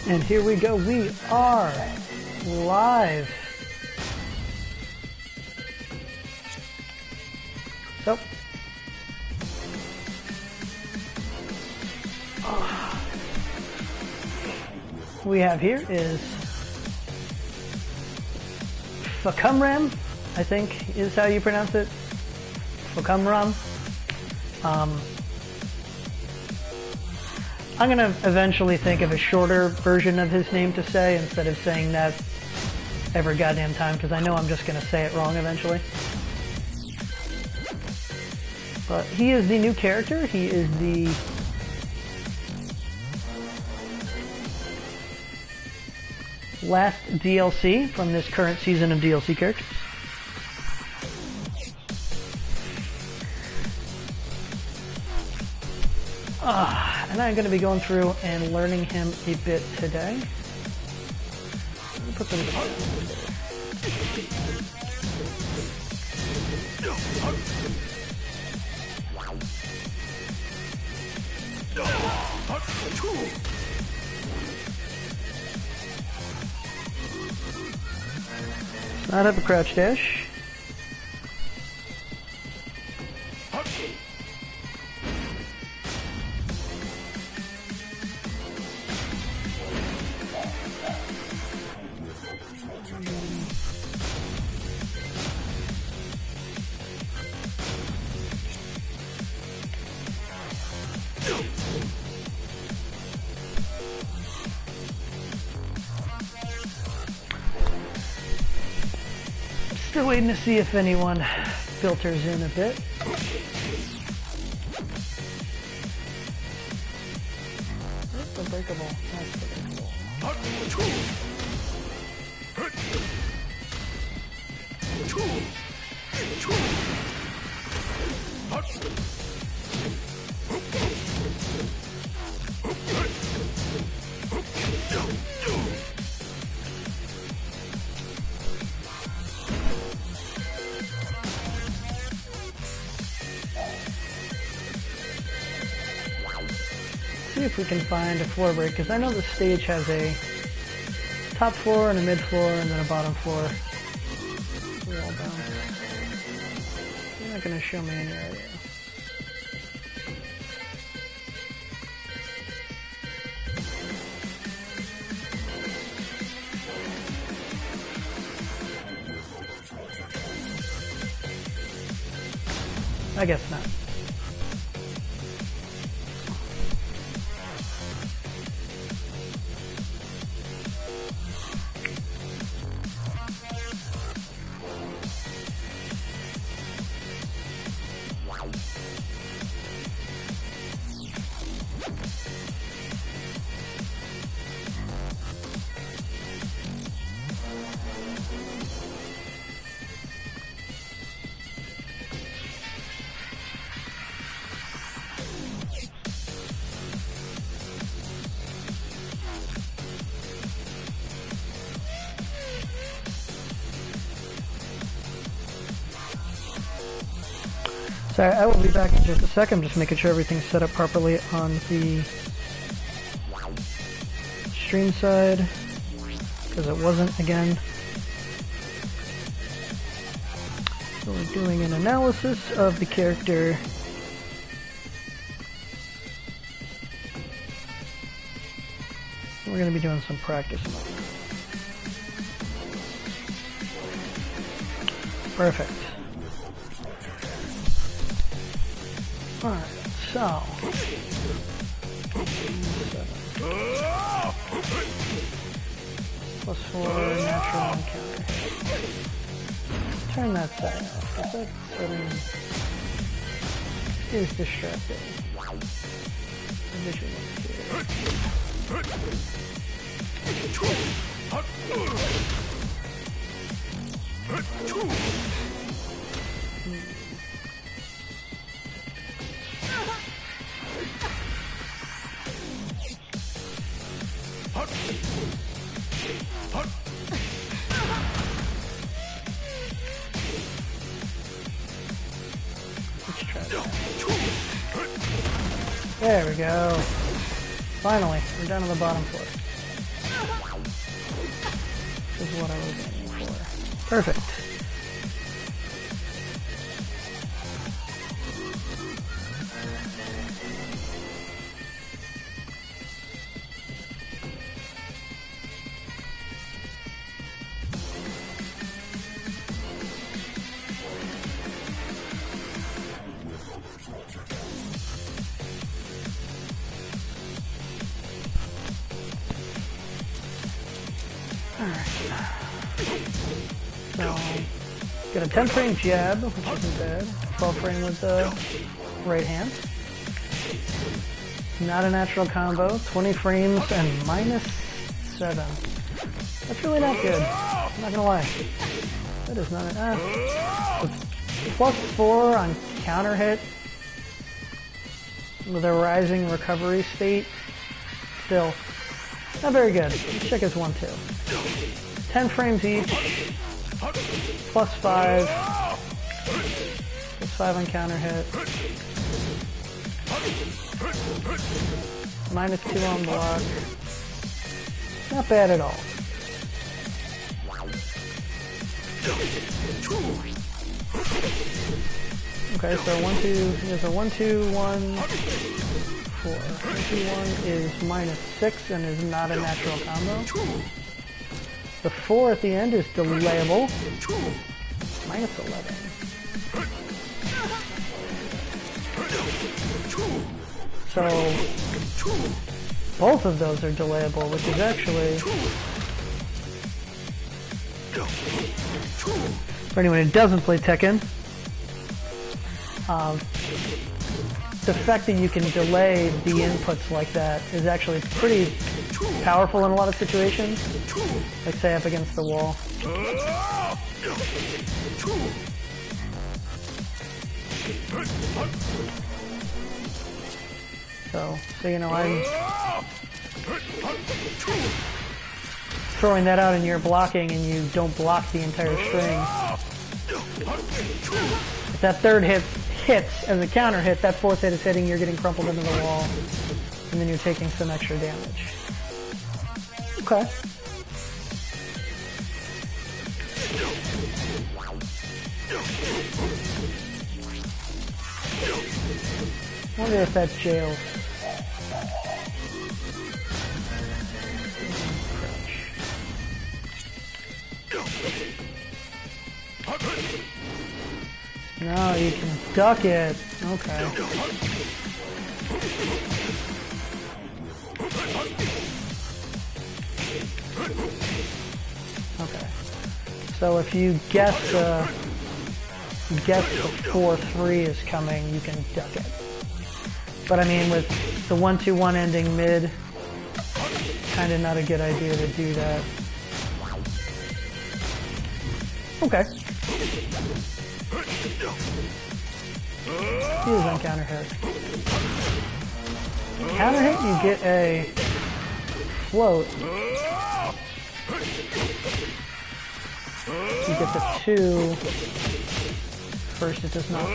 And here we go, we are live. So, what we have here is Fahkumram, I think is how you pronounce it. Fahkumram. I'm going to eventually think of a shorter version of his name to say instead of saying that every goddamn time, because I know I'm just going to say it wrong eventually. But he is the new character. He is the last DLC from this current season of DLC characters. And I'm going to be going through and learning him a bit today. Let me put them together. Not have a crouch dash. Still waiting to see if anyone filters in a bit. That's unbreakable. That's unbreakable. See if we can find a floor break, because I know the stage has a top floor and a mid floor and then a bottom floor. We're all down. You're not going to show me any area. I guess not. Sorry, I will be back in just a second. I'm just making sure everything's set up properly on the stream side, because it wasn't again. So we're doing an analysis of the character. We're going to be doing some practice. Perfect. Alright, so +4 natural encounter. Turn that side off, because that setting is distracting. Visual There we go. Finally, we're down on the bottom floor. is what I was aiming for. Perfect. So, get a 10 frame jab, which isn't bad. 12 frame with the right hand. Not a natural combo. 20 frames and -7. That's really not good. I'm not gonna lie. That is not a... +4 on counter hit with a rising recovery state. Still, not very good. Let's check his 1-2. 10 frames each. +5. +5 on counter hit. -2 on block. Not bad at all. Okay, so 1-2, there's a 1-2, 1, 4. 1-2, 1 is -6 and is not a natural combo. The 4 at the end is delayable. -11. So, both of those are delayable, which is actually... For anyone who doesn't play Tekken, the fact that you can delay the inputs like that is actually pretty powerful in a lot of situations, like say up against the wall. So you know, I'm throwing that out and you're blocking and you don't block the entire string. If that third hit hits as a counter hit, that fourth hit is hitting, you're getting crumpled into the wall, and then you're taking some extra damage. Okay. I wonder if that jails. No, you can duck it. Okay. Okay. So if you guess the 4-3 is coming, you can duck it. But I mean, with the 1-2-1 ending mid, kind of not a good idea to do that. Okay. He is on counter hit. Counter hit, you get a float. You get the 2. First it does not.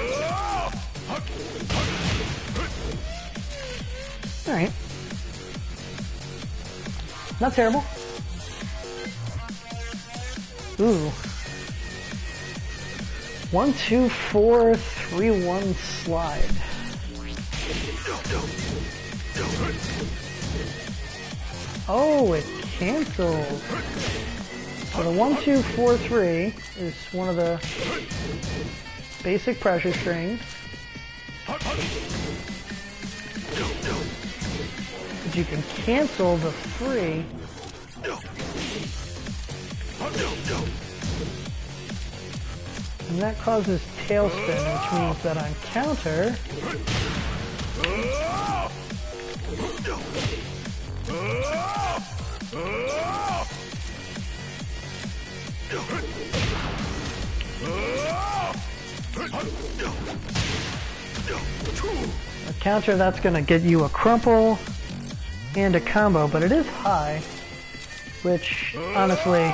Alright. Not terrible. Ooh. 1, 2, 4, 3, 1 slide. Oh, it cancels. So the 1, 2, 4, 3 is one of the basic pressure strings. But you can cancel the 3. And that causes tailspin, which means that on counter, that's going to get you a crumple and a combo, but it is high, which honestly,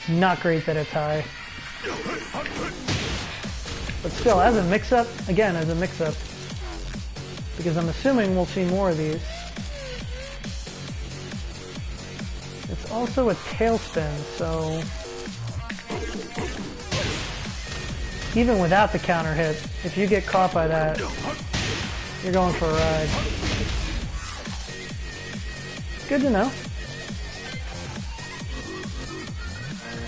not great that it's high. But still, as a mix-up, again, as a mix-up, because I'm assuming we'll see more of these, it's also a tailspin, so even without the counter hit, if you get caught by that, you're going for a ride. Good to know.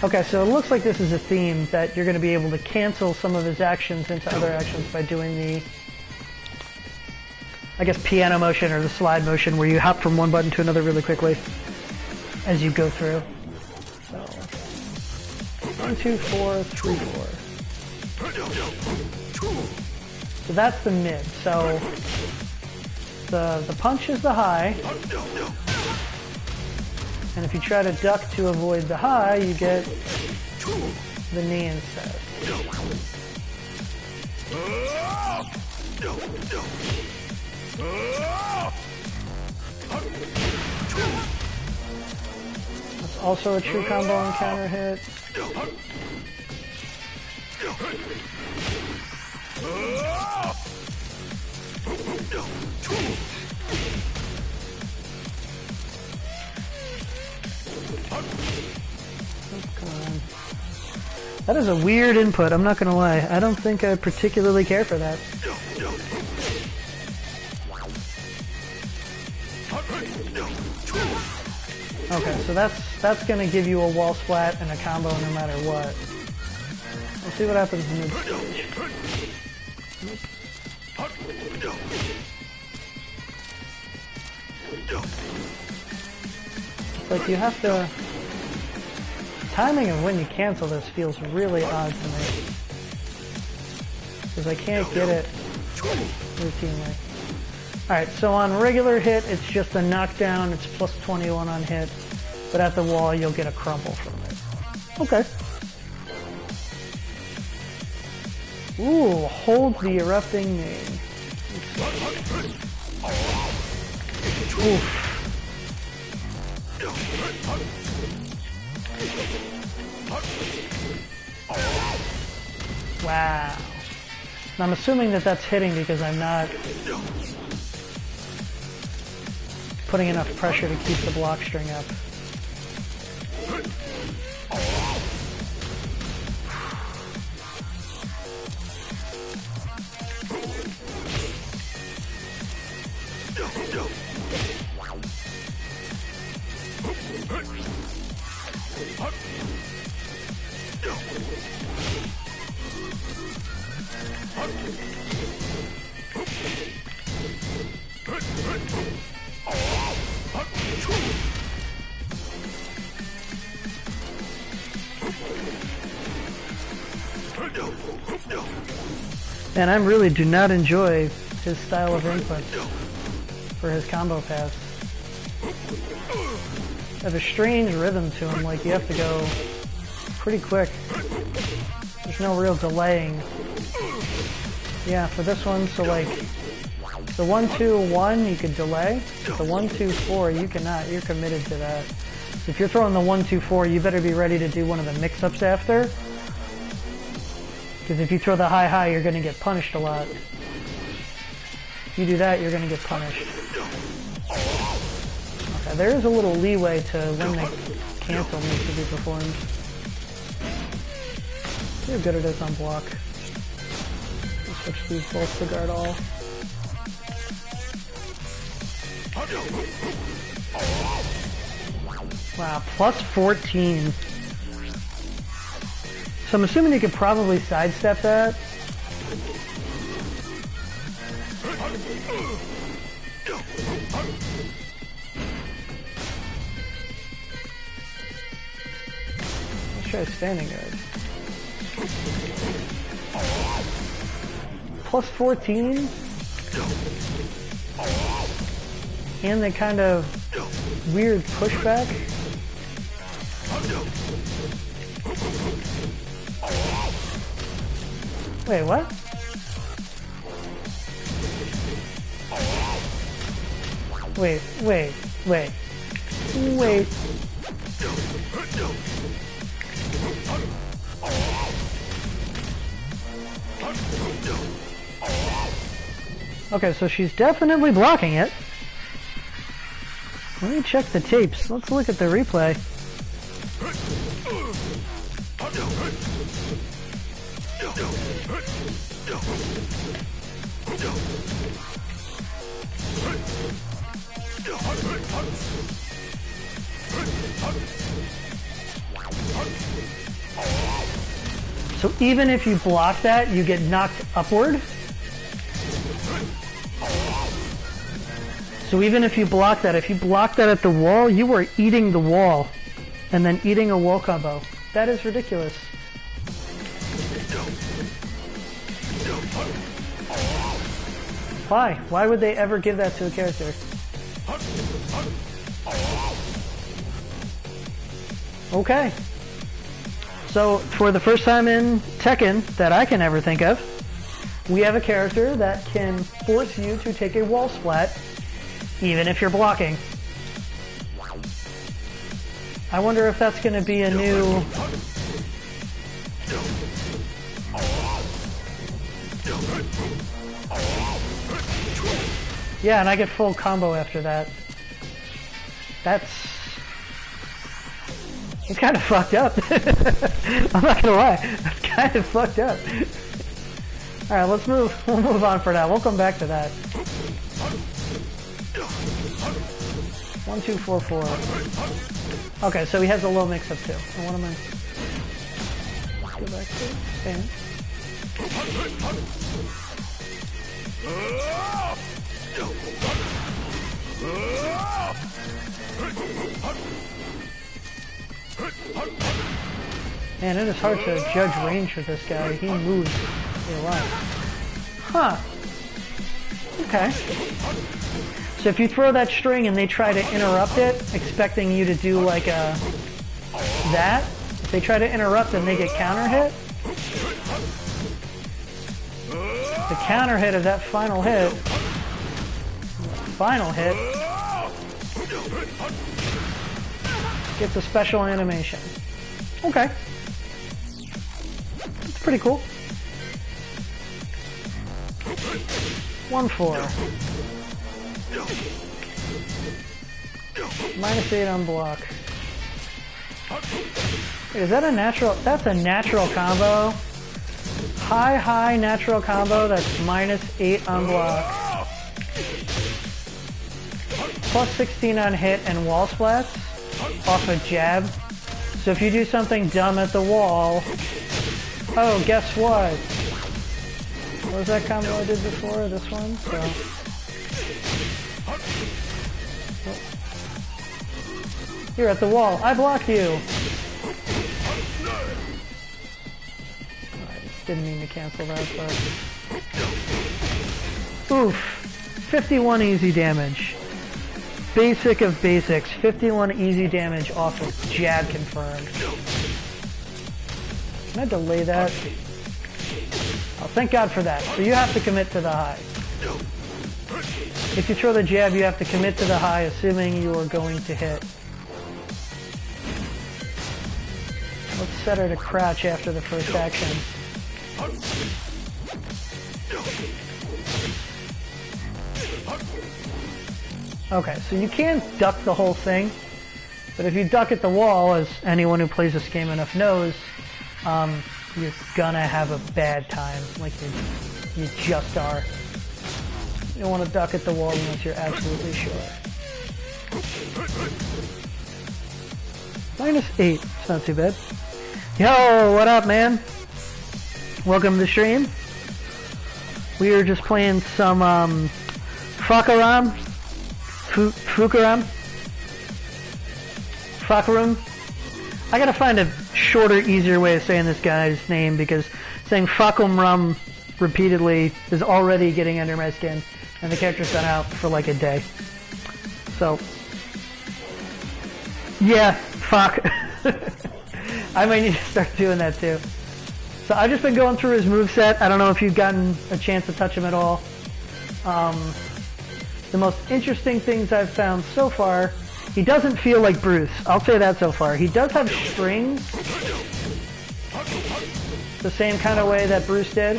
Okay, so it looks like this is a theme that you're going to be able to cancel some of his actions into other actions by doing the, I guess, piano motion or the slide motion where you hop from one button to another really quickly as you go through. So, 1, 2, 4, 3, 4. So that's the mid. So the punch is the high. And if you try to duck to avoid the high, you get the knee instead. That's also a true combo and counter hit. That is a weird input, I'm not gonna lie. I don't think I particularly care for that. Okay, so that's gonna give you a wall splat and a combo no matter what. We'll see what happens in mid-stage. Like you have to... Timing of when you cancel this feels really odd to me. Because I can't get it routinely. Alright, so on regular hit, it's just a knockdown, it's plus 21 on hit. But at the wall, you'll get a crumble from it. Okay. Ooh, hold the erupting knee. Oof. Wow. And I'm assuming that that's hitting because I'm not putting enough pressure to keep the block string up. And I really do not enjoy his style of input for his combo paths. There's a strange rhythm to him, like you have to go pretty quick. There's no real delaying. Yeah, for this one, so like the 1, 2, 1 you could delay. The 1, 2, 4 you cannot. You're committed to that. So if you're throwing the 1, 2, 4, you better be ready to do one of the mix-ups after. Because if you throw the high high, you're going to get punished a lot. If you do that, you're going to get punished. Okay, there is a little leeway to when the cancel needs to be performed. See how good it is on block. I'll switch these both to guard all. Wow, plus 14. So I'm assuming you could probably sidestep that. Let's try standing guard. Plus 14. And the kind of weird pushback. Wait, what? Wait. Okay, so she's definitely blocking it. Let me check the tapes. Let's look at the replay. So even if you block that, you get knocked upward. So even if you block that at the wall, you are eating the wall and then eating a wall combo. That is ridiculous. Why? Why would they ever give that to a character? Okay. So, for the first time in Tekken that I can ever think of, we have a character that can force you to take a wall splat, even if you're blocking. I wonder if that's going to be a new... Yeah, and I get full combo after that. It's kind of fucked up. I'm not gonna lie. That's kind of fucked up. Alright, let's move. We'll move on for now. We'll come back to that. 1, 2, 4, 4. Okay, so he has a low mix-up too. And what am I... Go back to stand. Man, it is hard to judge range with this guy. He moves a lot. Huh. Okay. So if you throw that string and they try to interrupt it, expecting you to do like a... that, if they try to interrupt and they get counter hit, the counter hit of that final hit, gets a special animation. Okay. That's pretty cool. 1-4. -8 on block. Wait, is that a natural? That's a natural combo. High natural combo that's -8 on block. +16 on hit and wall splats off a jab. So if you do something dumb at the wall, oh, guess what? What was that combo I did before? This one? So. You're at the wall. I blocked you. I didn't mean to cancel that, but... Oof. 51 easy damage. Basic of basics. 51 easy damage off of jab confirmed. Can I delay that? Oh, thank God for that. So you have to commit to the high. If you throw the jab, you have to commit to the high, assuming you are going to hit. Let's set her to crouch after the first action. Okay, so you can duck the whole thing, but if you duck at the wall, as anyone who plays this game enough knows, you're gonna have a bad time, like you just are. You don't want to duck at the wall unless you're absolutely sure. -8, it's not too bad. Yo, what up, man? Welcome to the stream. We are just playing some Fahkumram. Fahkumram. I gotta find a shorter, easier way of saying this guy's name because saying Fahkumram repeatedly is already getting under my skin, and the character's been out for like a day. So, yeah, fuck. I might need to start doing that too. So I've just been going through his moveset. I don't know if you've gotten a chance to touch him at all. The most interesting things I've found so far, he doesn't feel like Bruce. I'll say that so far. He does have strings, the same kind of way that Bruce did.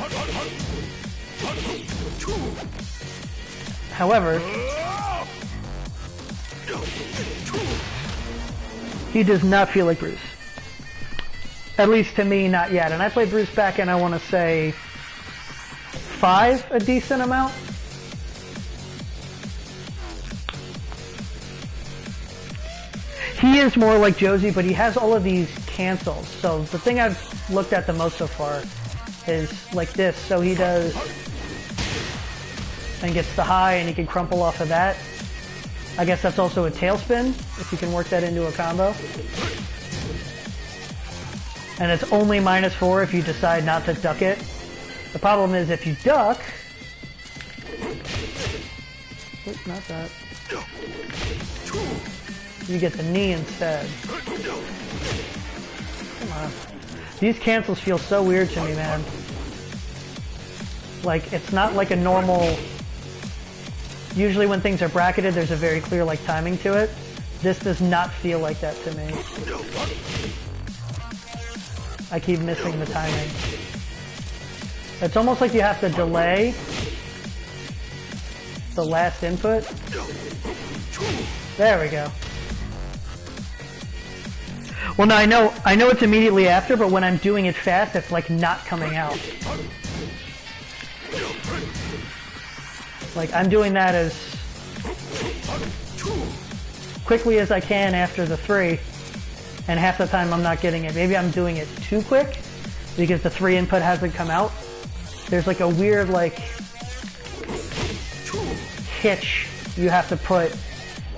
However, he does not feel like Bruce. At least to me, not yet. And I played Bruce back in, I want to say, 5 a decent amount? He is more like Josie, but he has all of these cancels. So the thing I've looked at the most so far is like this. So he does and gets the high and he can crumple off of that. I guess that's also a tailspin, if you can work that into a combo. And it's only -4 if you decide not to duck it. The problem is if you duck... Oops, not that. You get the knee instead. Come on. These cancels feel so weird to me, man. Like, it's not like a normal... Usually when things are bracketed, there's a very clear, like, timing to it. This does not feel like that to me. I keep missing the timing. It's almost like you have to delay the last input. There we go. Well, no, I know it's immediately after, but when I'm doing it fast, it's like not coming out. Like, I'm doing that as quickly as I can after the 3, and half the time I'm not getting it. Maybe I'm doing it too quick, because the 3 input hasn't come out. There's like a weird, like, hitch you have to put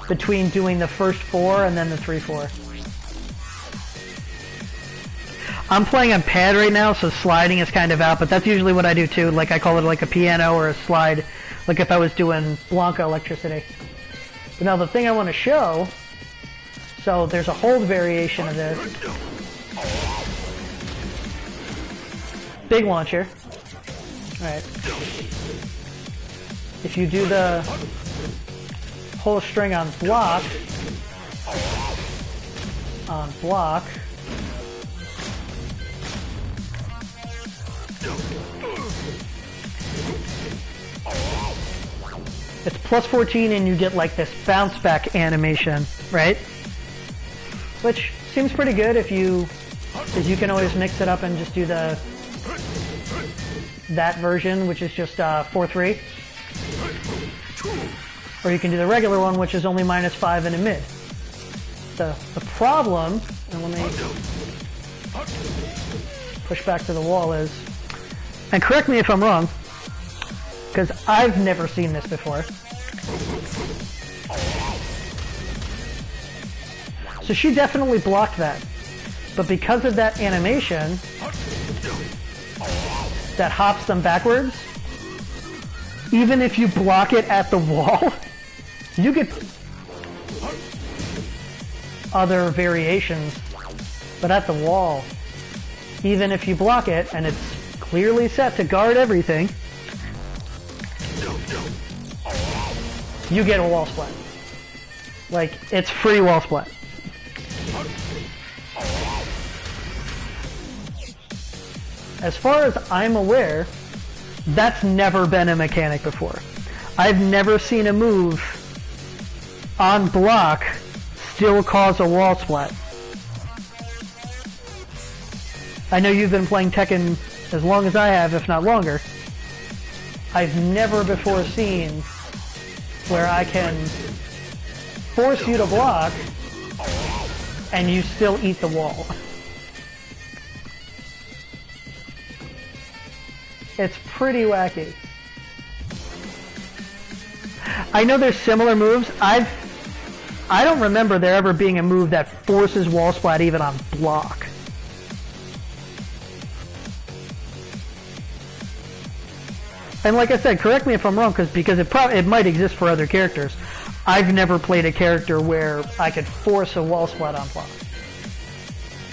between doing the first 4 and then the 3-4. I'm playing on pad right now, so sliding is kind of out, but that's usually what I do too. Like, I call it like a piano or a slide, like if I was doing Blanca electricity. But now the thing I want to show, so there's a hold variation of this. Big launcher. Alright. If you do the whole string on block, it's +14 and you get like this bounce back animation, right? Which seems pretty good if you, because you can always mix it up and just do that version, which is just 4-3. Or you can do the regular one, which is only -5 in a mid. The problem, and let me push back to the wall, is, and correct me if I'm wrong, because I've never seen this before. So she definitely blocked that. But because of that animation that hops them backwards, even if you block it at the wall, you get other variations. But at the wall, even if you block it and it's clearly set to guard everything, you get a wall splat. Like, it's free wall splat. As far as I'm aware, that's never been a mechanic before. I've never seen a move on block still cause a wall splat. I know you've been playing Tekken as long as I have, if not longer. I've never before seen where I can force you to block and you still eat the wall. It's pretty wacky. I know there's similar moves. I don't remember there ever being a move that forces wall splat even on block. And like I said, correct me if I'm wrong, because it might exist for other characters. I've never played a character where I could force a wall splat on block.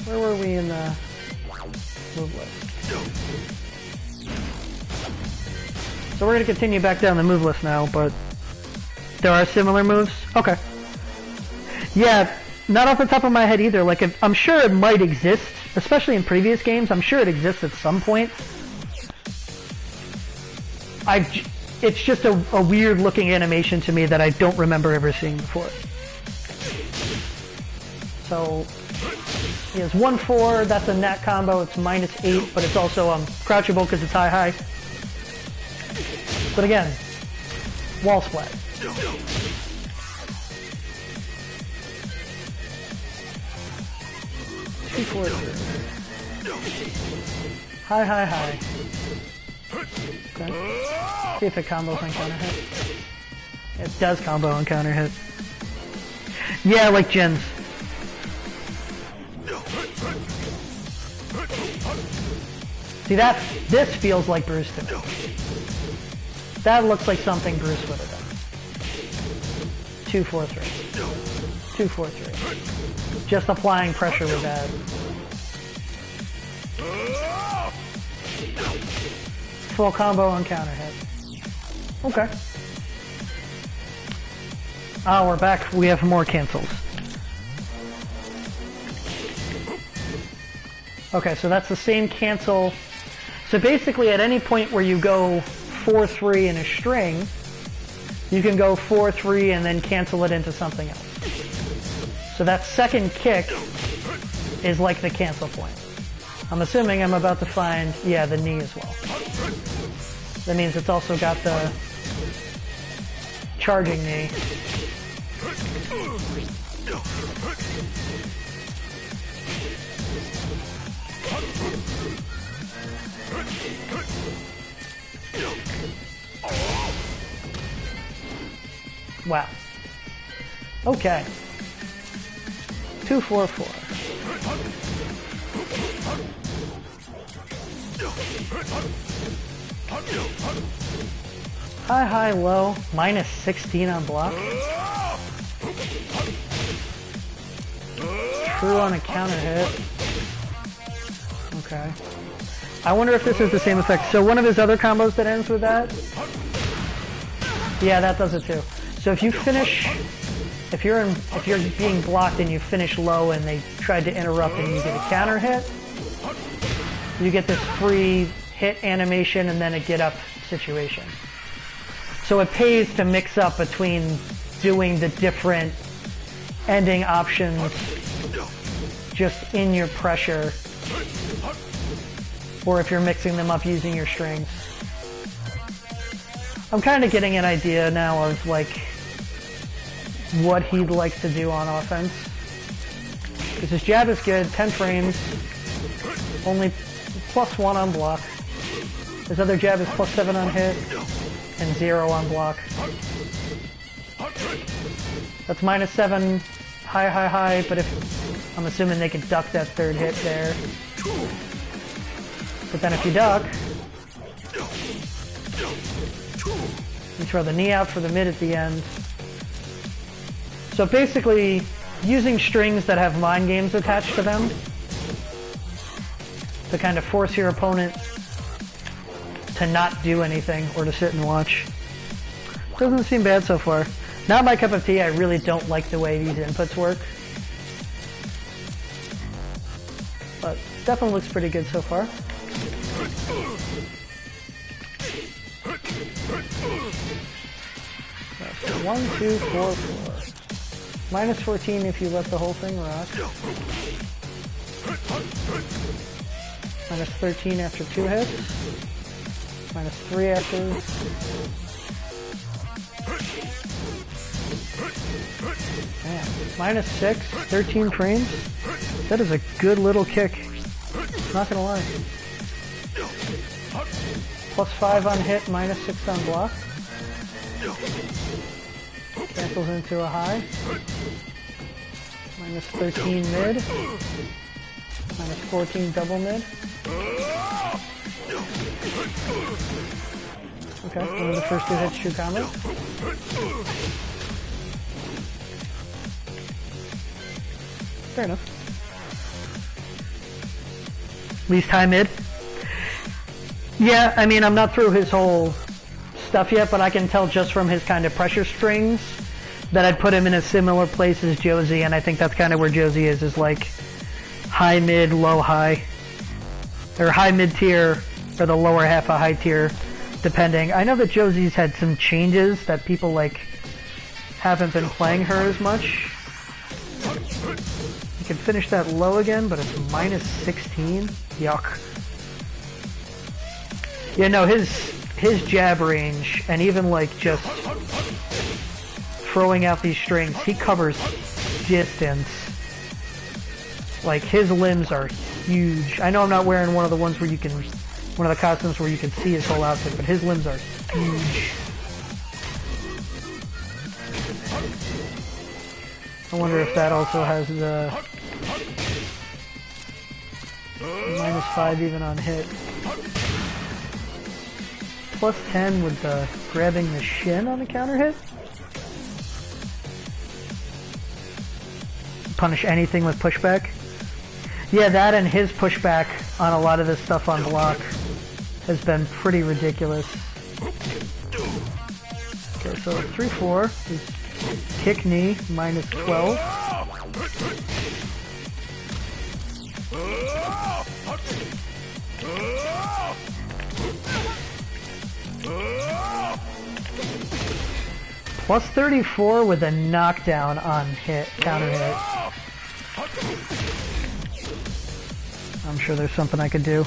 Where were we in the move list? So we're going to continue back down the move list now, but there are similar moves? Okay. Yeah, not off the top of my head either. Like, I'm sure it might exist, especially in previous games. I'm sure it exists at some point. It's just a weird looking animation to me that I don't remember ever seeing before. So he has 1-4, that's a nat combo, it's -8, but it's also crouchable because it's high. But again, wall splat. 2-4-3. High, high, high. Okay. See if it combos on counter hit. It does combo on counter hit. Yeah, like Jin's. See that? This feels like Bruce to me. That looks like something Bruce would have done. 2-4-3. 2-4-3. Just applying pressure with that. Full combo on counter hit. Okay. Ah, we're back. We have more cancels. Okay, so that's the same cancel. So basically at any point where you go 4-3 in a string, you can go 4-3 and then cancel it into something else. So that second kick is like the cancel point. I'm assuming I'm about to find, yeah, the knee as well. That means it's also got the charging knee. Wow. Okay. 2-4-4. High, high, low. Minus 16 on block. True on a counter hit. Okay. I wonder if this is the same effect. So one of his other combos that ends with that? Yeah, that does it too. So if you finish, if you're being blocked and you finish low and they tried to interrupt and you get a counter hit, you get this free hit animation and then a get up situation. So it pays to mix up between doing the different ending options just in your pressure, or if you're mixing them up using your strings. I'm kind of getting an idea now of like what he likes to do on offense. Because his jab is good, 10 frames, only +1 on block. His other jab is +7 on hit, and 0 on block. That's -7, high, high, high, but if, I'm assuming they can duck that third hit there. But then if you duck, you throw the knee out for the mid at the end. So basically, using strings that have mind games attached to them to kind of force your opponent to not do anything or to sit and watch. Doesn't seem bad so far. Not my cup of tea. I really don't like the way these inputs work. But definitely looks pretty good so far. So 1, 2, 4, 4. -14 if you let the whole thing rock. -13 after 2 hits. -3 after. Man, -6, 13 frames. That is a good little kick. Not gonna lie. +5 on hit, -6 on block. Cancels into a high. -13 mid. -14 double mid. Okay, one of the first 2 hits, true combo. Fair enough. Least high mid. Yeah, I mean, I'm not through his whole stuff yet, but I can tell just from his kind of pressure strings that I'd put him in a similar place as Josie, and I think that's kind of where Josie is like high mid, low high, or high mid tier, or the lower half of high tier, depending. I know that Josie's had some changes that people like haven't been playing her as much. You can finish that low again, but it's -16. Yuck. Yeah, no, his his jab range, and even like just throwing out these strings, he covers distance. Like his limbs are huge. I know I'm not wearing one of the ones where you can, one of the costumes where you can see his whole outfit, but his limbs are huge. I wonder if that also has the -5 even on hit. +10 with the grabbing the shin on the counter hit. Punish anything with pushback. Yeah, that and his pushback on a lot of this stuff on block has been pretty ridiculous. Okay, so 3-4 is kick knee, -12. +34 with a knockdown on hit, counter hit. I'm sure there's something I could do.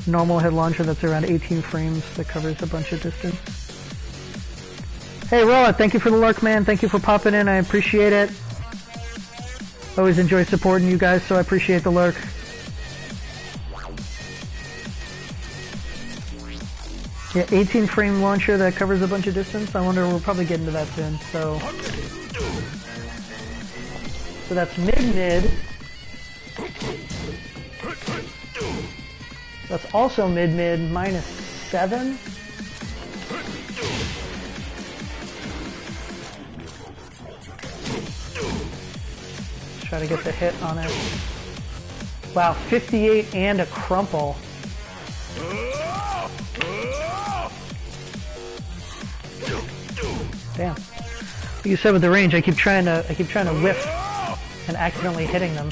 Normal hit launcher that's around 18 frames that covers a bunch of distance. Hey Roa, thank you for the lurk, man. Thank you for popping in. I appreciate it. Always enjoy supporting you guys, so I appreciate the lurk. Yeah, 18 frame launcher that covers a bunch of distance. I wonder, we'll probably get into that soon. So that's mid-mid. That's also mid-mid, -7. Try to get the hit on it. Wow, 58 and a crumple. Damn. Like you said with the range, I keep trying to whiff and accidentally hitting them.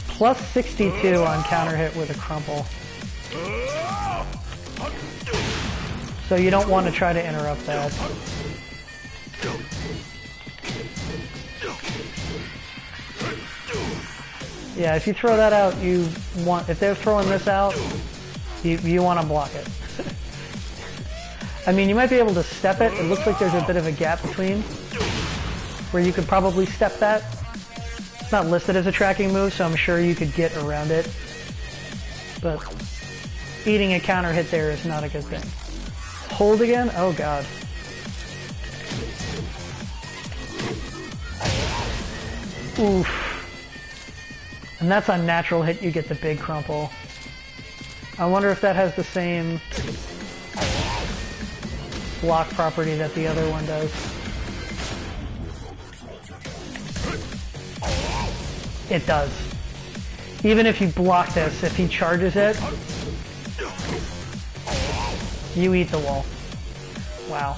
+62 on counter hit with a crumple. So you don't want to try to interrupt that. Yeah, if you throw that out, if they're throwing this out, you want to block it. I mean, you might be able to step it. It looks like there's a bit of a gap between where you could probably step that. It's not listed as a tracking move, so I'm sure you could get around it. But eating a counter hit there is not a good thing. Hold again? Oh god. Oof. And that's on natural hit, you get the big crumple. I wonder if that has the same block property that the other one does. It does. Even if you block this, if he charges it, you eat the wall. Wow.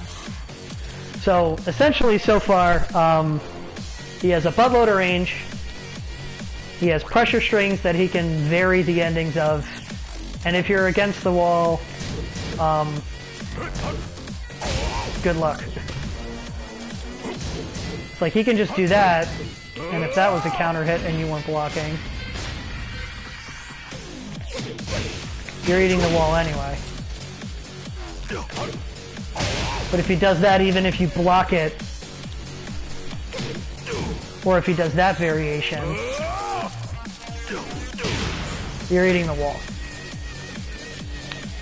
So essentially so far, he has a buttload of range. He has pressure strings that he can vary the endings of. And if you're against the wall, good luck. It's like he can just do that, and if that was a counter hit and you weren't blocking, you're eating the wall anyway. But if he does that, even if you block it, or if he does that variation, you're eating the wall.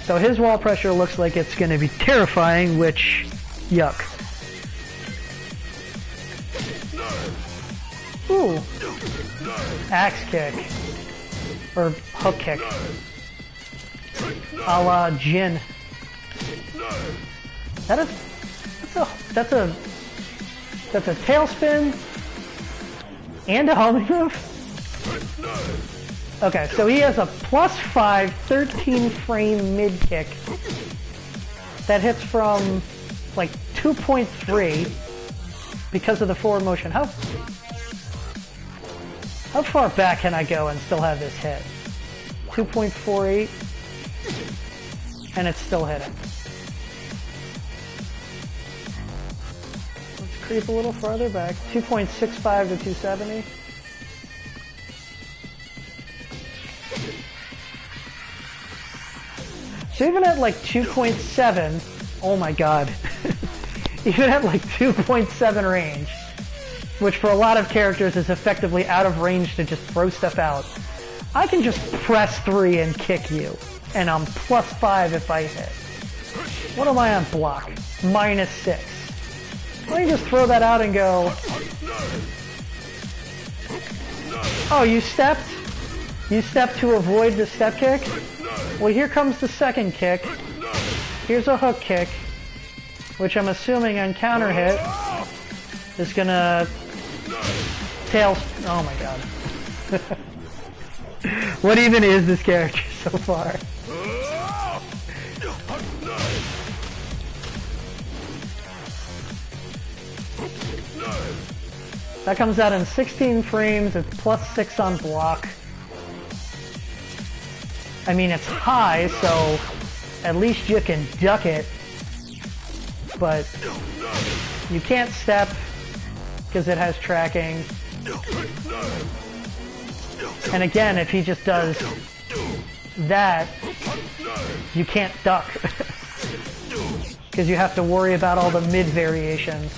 So his wall pressure looks like it's going to be terrifying, which, yuck. Ooh. Axe kick. Or hook kick. A la Jin. That's a tailspin and a homing move? Okay, so he has a +5, 13 frame mid kick that hits from like 2.3 because of the forward motion. How far back can I go and still have this hit? 2.48, and it's still hitting. Let's creep a little farther back. 2.65 to 270. So even at like 2.7, oh my god. Even at like 2.7 range, which for a lot of characters is effectively out of range to just throw stuff out, I can just press 3 and kick you, and I'm +5 if I hit. What am I on block? -6. Let me just throw that out and go, oh, you stepped? You stepped to avoid the step kick? Well, here comes the second kick. Here's a hook kick, which I'm assuming on counter hit is gonna tail. Oh my god. What even is this character so far? That comes out in 16 frames, it's +6 on block. I mean, it's high, so at least you can duck it. But you can't step because it has tracking. And again, if he just does that, you can't duck because you have to worry about all the mid variations.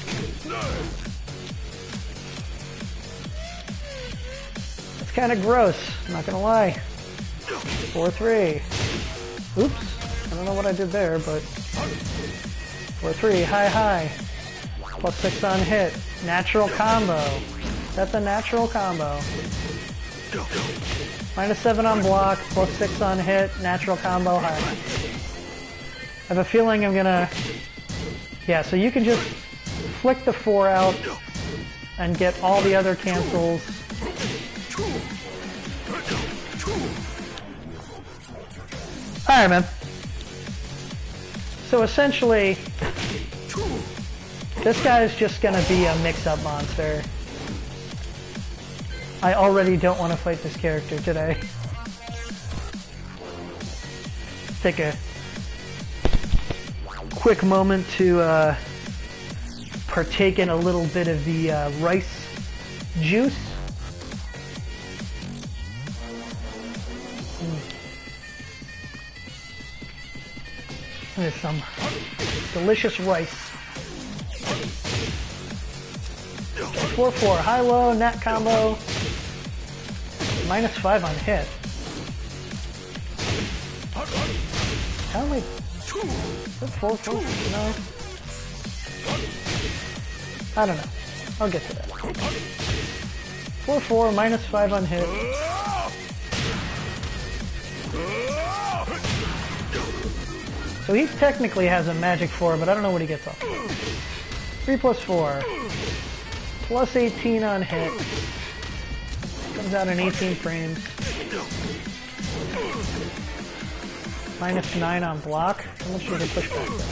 It's kind of gross, I'm not gonna lie. 4-3. Oops, I don't know what I did there, but 4-3, high. +6 on hit. Natural combo. That's a natural combo. -7 on block, +6 on hit, natural combo, high. I have a feeling I'm gonna... Yeah, so you can just flick the 4 out and get all the other cancels. Alright, man. So essentially, this guy is just gonna be a mix-up monster. I already don't want to fight this character today. Take a quick moment to partake in a little bit of the rice juice. There's some delicious rice. 4-4, high-low, nat combo. -5 on hit. How am I... Is that 4-4? No. I don't know. I'll get to that. 4-4, -5 on hit. So he technically has a magic 4, but I don't know what he gets off. 3 + 4. +18 on hit. Comes out in 18 frames. -9 on block. How much does it push back then?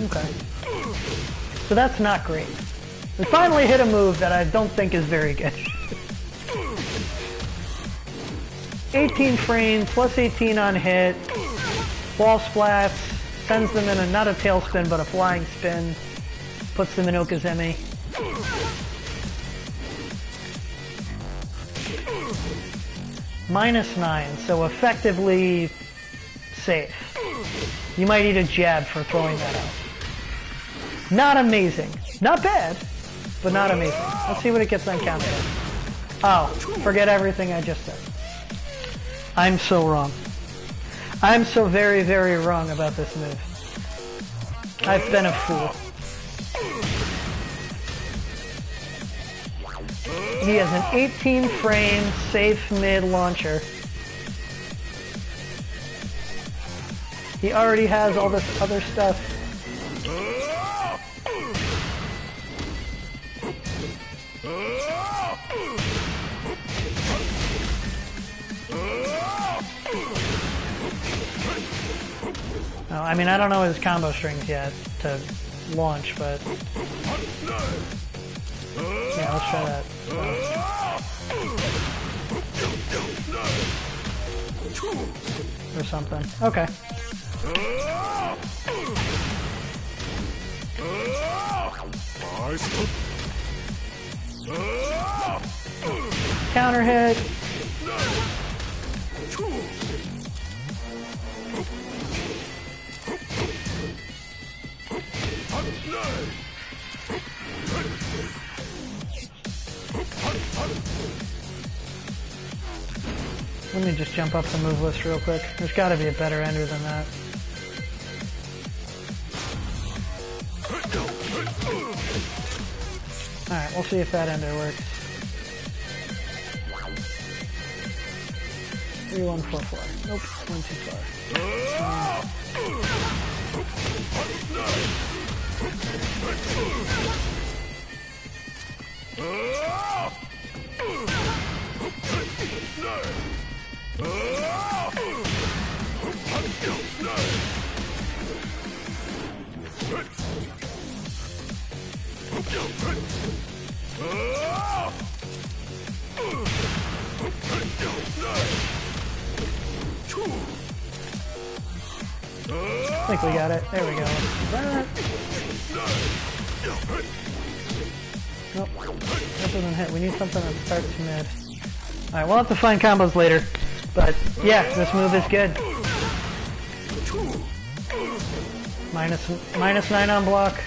Okay. So that's not great. We finally hit a move that I don't think is very good. 18 frames, +18 on hit. Ball splats. Sends them in a, not a tailspin, but a flying spin. Puts them in Okazemi. -9, so effectively safe. You might eat a jab for throwing that out. Not amazing. Not bad, but not amazing. Let's see what it gets on counter. Oh, forget everything I just said. I'm so wrong. I'm so very, very wrong about this move. I've been a fool. He has an 18 frame safe mid launcher. He already has all this other stuff. Oh, I mean, I don't know his combo strings yet to launch, but yeah, let's try that. Or something. Okay. Counter hit. Let me just jump up the move list real quick. There's got to be a better ender than that. Alright, we'll see if that ender works. 3144. Nope, went too far. I think we got it. There we go. Nope. That doesn't hit. We need something that starts mid. Alright, we'll have to find combos later. But, yeah, this move is good. Minus 9 on block,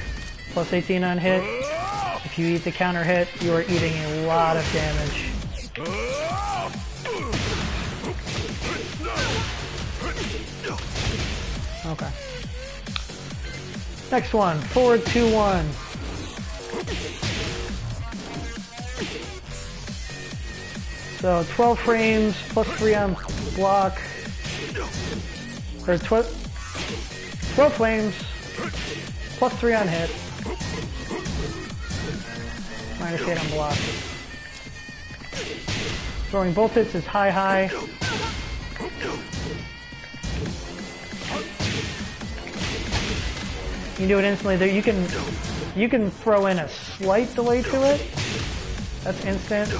plus 18 on hit. If you eat the counter hit, you are eating a lot of damage. Okay. Next one, forward 2-1. So 12 frames, plus 3 on block. Or 12 frames, plus 3 on hit. Minus 8 on block. Throwing both hits is high. You can do it instantly. There, you can throw in a slight delay to it. That's instant.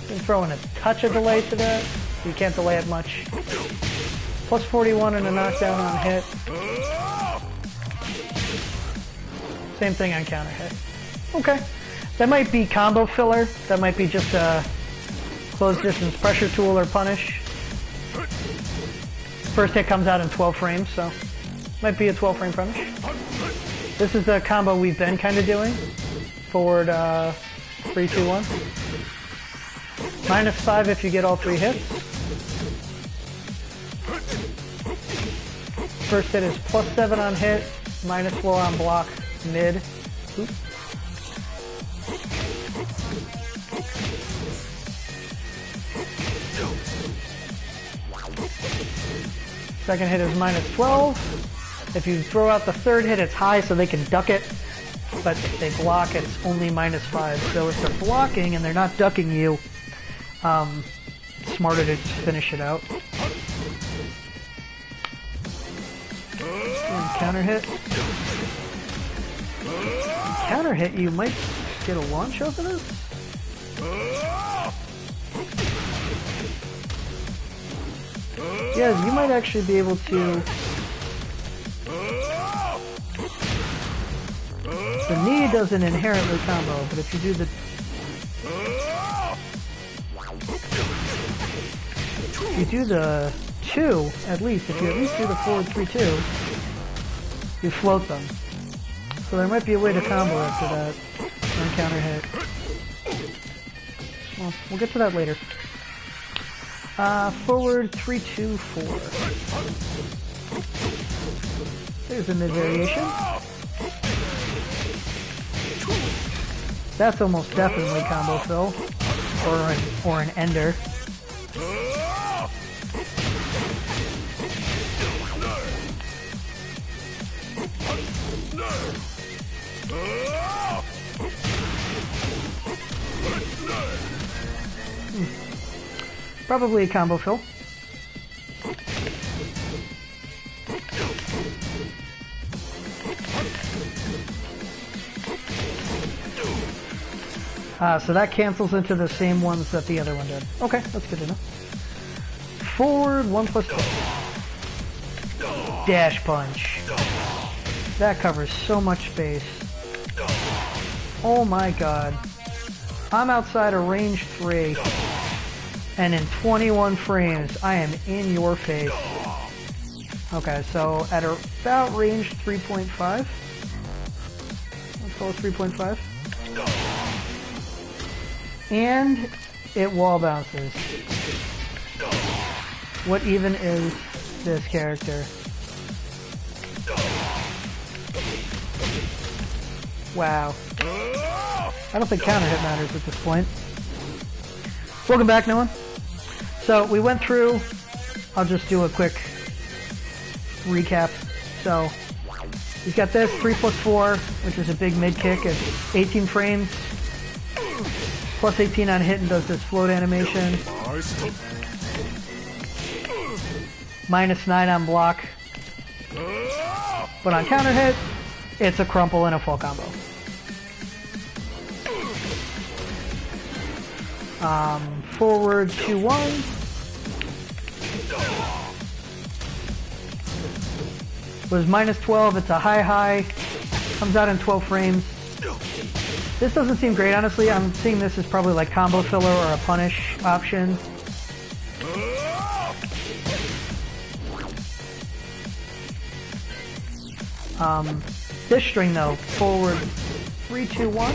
You can throw in a touch of delay to that. You can't delay it much. Plus 41 and a knockdown on hit. Same thing on counter hit. Okay. That might be combo filler. That might be just a close distance pressure tool or punish. First hit comes out in 12 frames, so might be a 12 frame punish. This is the combo we've been kind of doing. Forward 3-2-1. Minus 5 if you get all 3 hits. First hit is plus 7 on hit, minus 4 on block, mid. Oops. Second hit is minus 12. If you throw out the third hit, it's high so they can duck it. But if they block, it's only minus 5. So if they're blocking and they're not ducking you, it's smarter to finish it out. And counter hit. Counter hit, you might get a launch off of this? Yeah, you might actually be able to... The knee doesn't inherently combo, but if you do the... If you do the 2, at least, if you at least do the forward 3-2, you float them. So there might be a way to combo after that on counter hit. Well, we'll get to that later. Forward 3-2-4. There's a mid variation. That's almost definitely combo fill, or an ender. Probably a combo fill. So that cancels into the same ones that the other one did. Okay, that's good to know. Forward 1+2. Dash punch. That covers so much space. Oh my god. I'm outside of range 3. And in 21 frames, I am in your face. Okay, so at about range 3.5. Let's call it 3.5. And it wall bounces. What even is this character? Wow. I don't think counter hit matters at this point. Welcome back, Noah. So we went through, I'll just do a quick recap. So he's got this 3+4, which is a big mid kick at 18 frames. Plus 18 on hit and does this float animation. Minus 9 on block. But on counter hit, it's a crumple and a full combo. Forward 2-1. Was minus 12, it's a high. Comes out in 12 frames. This doesn't seem great, honestly. I'm seeing this as probably like combo filler or a punish option. This string though, forward 3-2-1,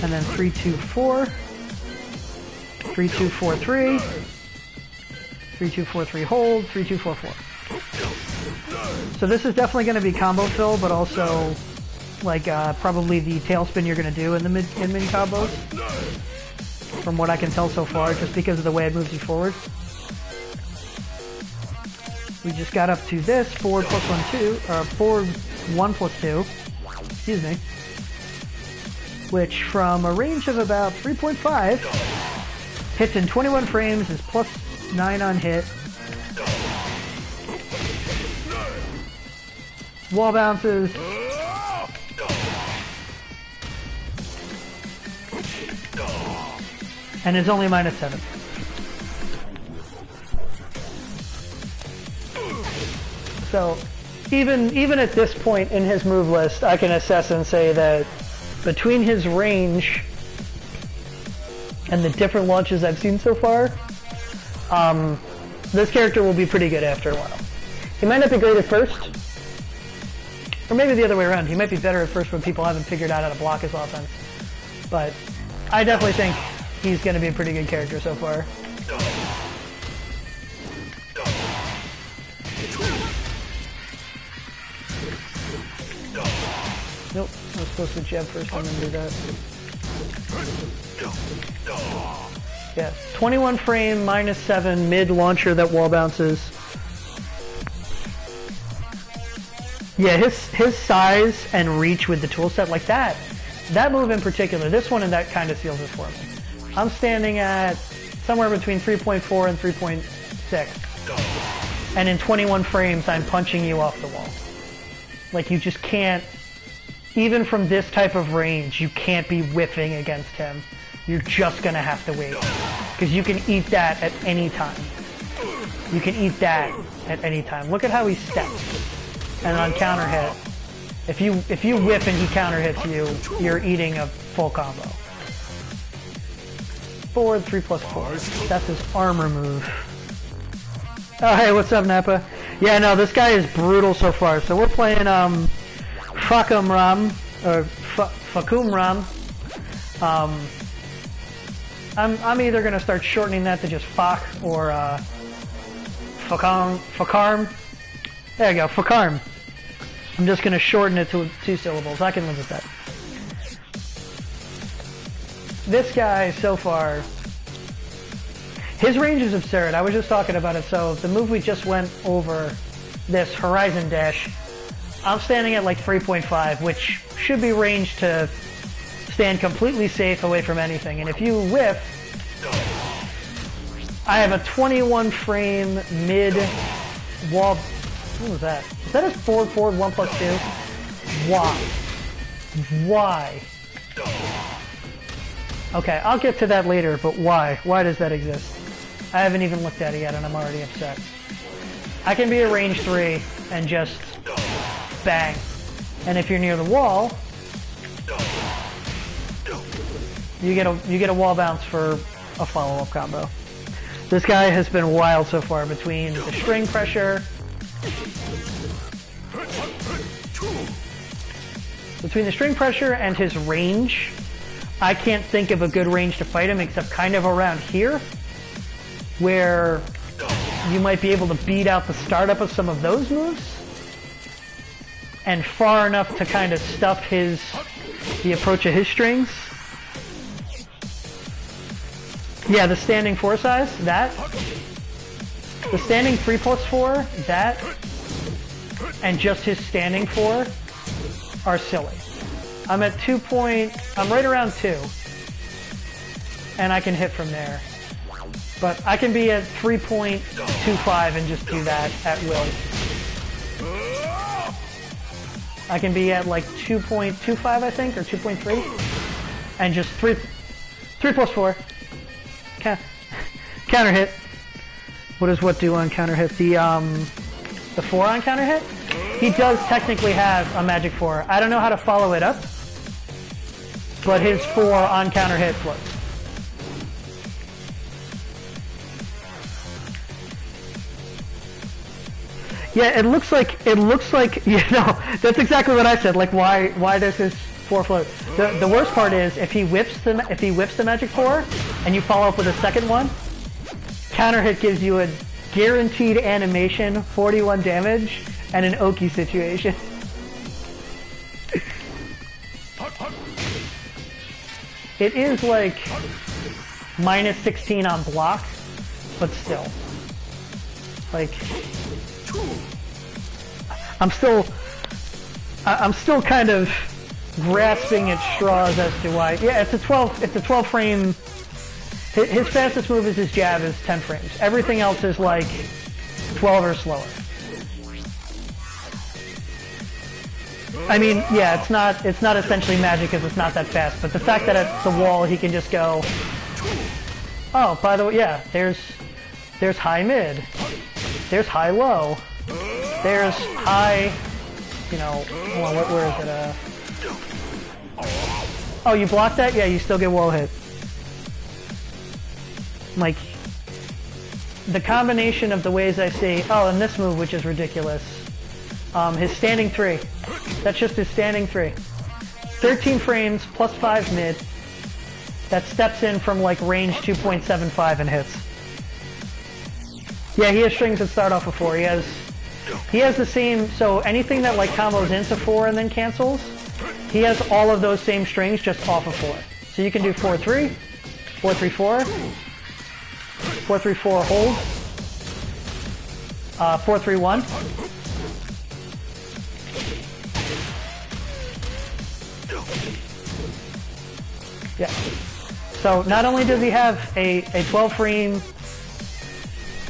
and then 3-2-4, 3-2-4-3, 3-2-4-3 hold, 3-2-4-4. So this is definitely going to be combo fill, but also like probably the tailspin you're going to do in the mid combos, from what I can tell so far, just because of the way it moves you forward. We just got up to this forward forward 1+2, excuse me, which from a range of about 3.5 hits in 21 frames, is plus 9 on hit. Wall bounces. And is only minus 7. So even at this point in his move list, I can assess and say that between his range and the different launches I've seen so far, this character will be pretty good after a while. He might not be great at first, or maybe the other way around. He might be better at first when people haven't figured out how to block his offense. But I definitely think he's going to be a pretty good character so far. Nope, I was supposed to jab first and then do that. Yeah, 21 frame, minus 7, mid launcher that wall bounces. Yeah, his size and reach with the tool set, like that move in particular, this one and that kind of seals it for me. I'm standing at somewhere between 3.4 and 3.6. And in 21 frames, I'm punching you off the wall. Like, you just can't, even from this type of range, you can't be whiffing against him. You're just going to have to wait. Because you can eat that at any time. You can eat that at any time. Look at how he steps. And on counter hit, if you whiff and he counter hits you, you're eating a full combo. Forward 3+4. That's his armor move. Oh, hey, what's up, Nappa? Yeah, no, this guy is brutal so far. So we're playing Fahkumram, or Fahkumram. I'm either gonna start shortening that to just Fak or Fakarm. There you go, Fakarm. I'm just gonna shorten it to 2 syllables. I can live with that. This guy so far, his range is absurd. I was just talking about it. So the move we just went over, this Horizon Dash, I'm standing at like 3.5, which should be ranged to stand completely safe away from anything. And if you whiff, I have a 21 frame mid wall. What was that? Is that his forward 1+2? Why? Why? Okay, I'll get to that later, but why? Why does that exist? I haven't even looked at it yet and I'm already upset. I can be a range 3 and just bang. And if you're near the wall, you get a wall bounce for a follow-up combo. This guy has been wild so far between the string pressure, and his range. I can't think of a good range to fight him except kind of around here, where you might be able to beat out the startup of some of those moves, and far enough to kind of stuff the approach of his strings. Yeah, the standing 4 size, that. The standing 3+4, that, and just his standing 4 are silly. I'm at I'm right around 2, and I can hit from there. But I can be at 3.25 and just do that at will. I can be at like 2.25, I think, or 2.3, and just 3+4. Counter hit. What does what do on counter hit? The 4 on counter hit? He does technically have a magic 4. I don't know how to follow it up, but his 4 on counter hit floats. Yeah, it looks like, you know, that's exactly what I said. Like, why does his 4 float? The worst part is if he whips the magic 4 and you follow up with a second one, counter hit gives you a guaranteed animation, 41 damage, and an Oki situation. It is like -16 on block, but still. Like, I'm still kind of grasping at straws as to why. Yeah, it's a 12 frame. His fastest move is his jab is 10 frames. Everything else is like 12 or slower. I mean, yeah, it's not essentially magic because it's not that fast, but the fact that at the wall he can just go, oh, by the way, yeah, there's high mid, there's high low, there's high, you know, hold on, where is it? Oh, you blocked that? Yeah, you still get wall hit. Like, the combination of the ways I see, oh, and this move, which is ridiculous, his standing 3. That's just his standing 3. 13 frames, +5 mid. That steps in from like range 2.75 and hits. Yeah, he has strings that start off with 4. He has the same, so anything that like combos into 4 and then cancels, he has all of those same strings just off of 4. So you can do 4-3, 4-3-4, 4-3-4 hold, 4-3-1. Yeah. So not only does he have a 12 frame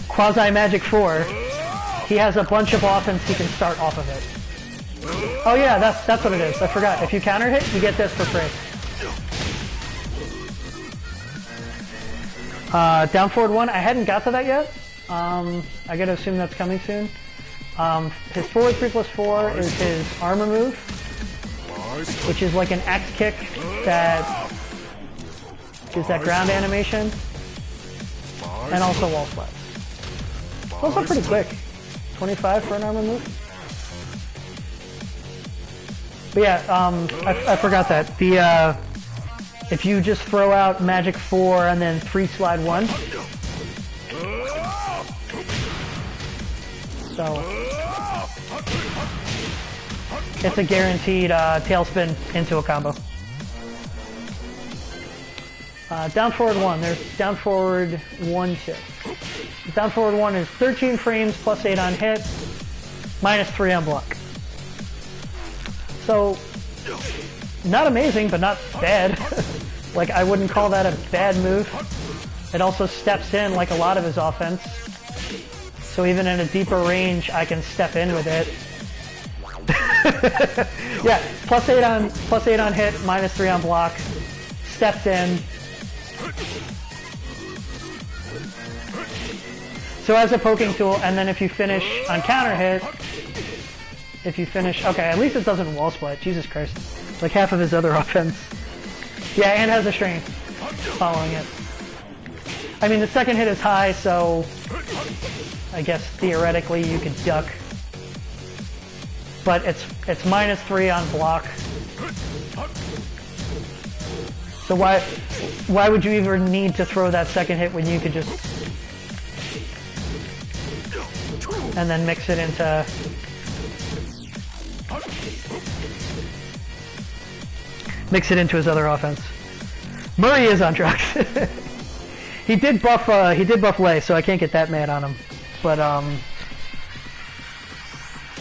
quasi magic 4, he has a bunch of offense he can start off of it. Oh yeah, that's what it is. I forgot. If you counter hit, you get this for free. Down forward 1, I hadn't got to that yet. I gotta assume that's coming soon. His forward 3+4 is his armor move, which is like an axe kick that gives that ground animation, and also wall splats. It's also pretty quick. 25 for an armor move. But yeah, I forgot that. If you just throw out magic 4 and then 3 slide 1. So it's a guaranteed tailspin into a combo. Down forward 1, there's down forward 1 tip. Down forward 1 is 13 frames +8 on hit, -3 on block. So, not amazing, but not bad. Like, I wouldn't call that a bad move. It also steps in like a lot of his offense. So even in a deeper range, I can step in with it. Yeah, +8 on hit, -3 on block. Stepped in. So as a poking tool, and then if you finish on counter hit, okay, at least it doesn't wall split. Jesus Christ. Like half of his other offense. Yeah, and has a string following it. I mean, the second hit is high, so I guess theoretically you could duck. But it's -3 on block. So why would you even need to throw that second hit when you could just... and then mix it into... mix it into his other offense. Murray is on drugs. He did buff Lei, so I can't get that mad on him. But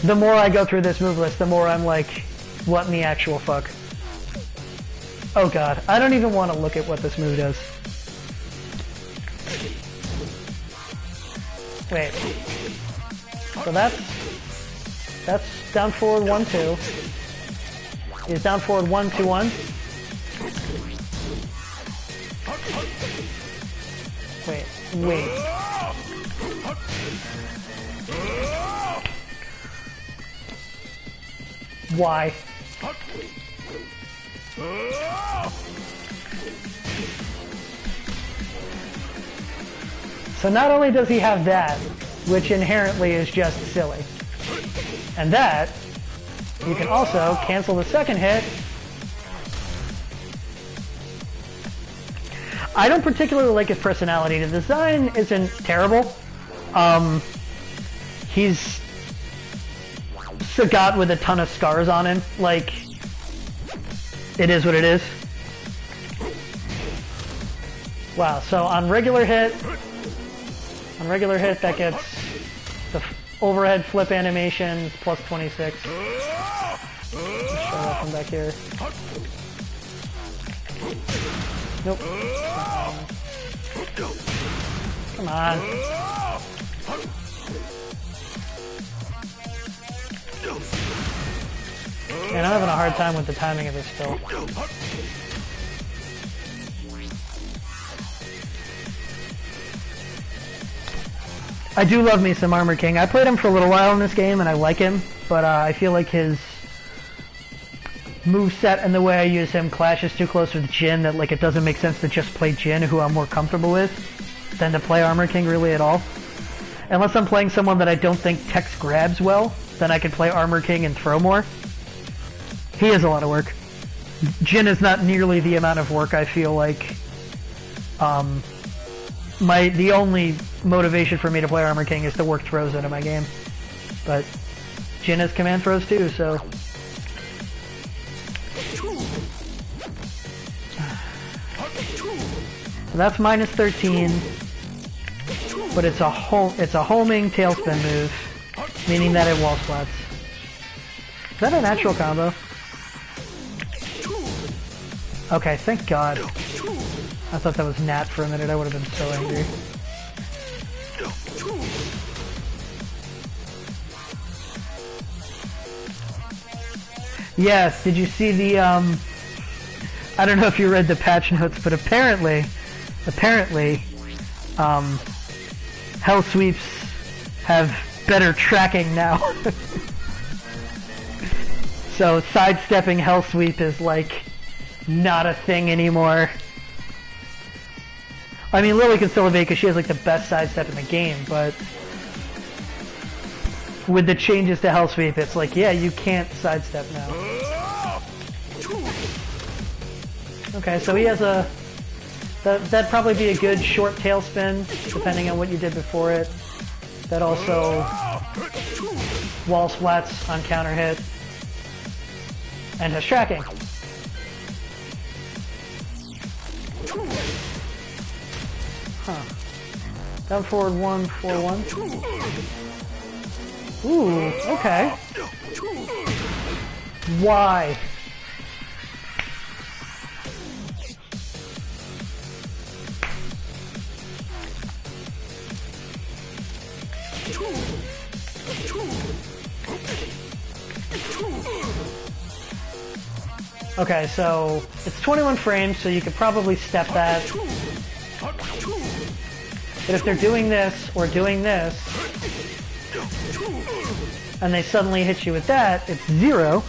the more I go through this move list, the more I'm like, what in the actual fuck? Oh god, I don't even want to look at what this move does. Wait. So that's down forward 1-2. Is down forward 1-2-1. Wait. Why? So not only does he have that, which inherently is just silly, and that, you can also cancel the second hit. I don't particularly like his personality. The design isn't terrible. He's Sagat with a ton of scars on him. Like, it is what it is. Wow, so on regular hit, that gets the overhead flip animation plus 26. Let's try that from back here. Nope. Come on. Man, I'm having a hard time with the timing of this still. I do love me some Armor King. I played him for a little while in this game and I like him, but I feel like his moveset and the way I use him clashes too close with Jin that like it doesn't make sense to just play Jin, who I'm more comfortable with, than to play Armor King really at all. Unless I'm playing someone that I don't think Tex grabs well, then I can play Armor King and throw more. He has a lot of work. Jin is not nearly the amount of work I feel like. The only motivation for me to play Armor King is to work throws into my game. But Jin has command throws too, so... So that's minus 13, but it's a homing tailspin move, meaning that it wall splats. Is that a natural combo? Okay, thank God. I thought that was Nat for a minute. I would have been so angry. Yes, did you see the I don't know if you read the patch notes, but apparently Hell Sweeps have better tracking now. So sidestepping Hell Sweep is like not a thing anymore. I mean, Lily can still evade because she has like the best sidestep in the game, but with the changes to Hell Sweep, it's like, yeah, you can't sidestep now. Okay, so he has a... That'd probably be a good short tailspin, depending on what you did before it. That also wall splats on counter hit. And has tracking. Huh. Down forward 1, 4, 1. Ooh, okay. Why? Okay, so it's 21 frames, so you could probably step that. But if they're doing this or doing this, and they suddenly hit you with that, it's 0.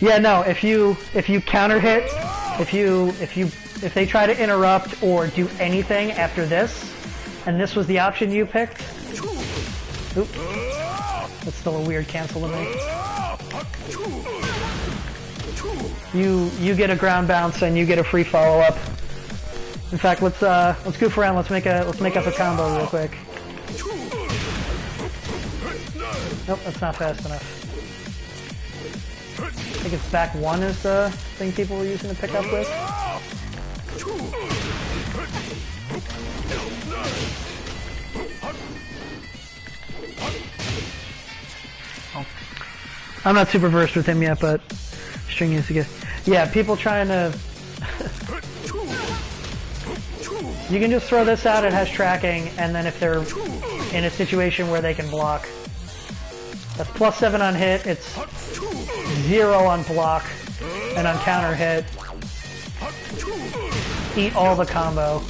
Yeah, no, if you counter hit, if they try to interrupt or do anything after this, and this was the option you picked, oops, That's still a weird cancel to me. You get a ground bounce and you get a free follow up. In fact, let's goof around. Let's make up a combo real quick. Nope, that's not fast enough. I think it's back one is the thing people were using to pick up with. Oh. I'm not super versed with him yet, but string is good. Yeah, people trying to... You can just throw this out, it has tracking, and then if they're in a situation where they can block. That's +7 on hit, it's 0 on block, and on counter hit. Eat all the combo.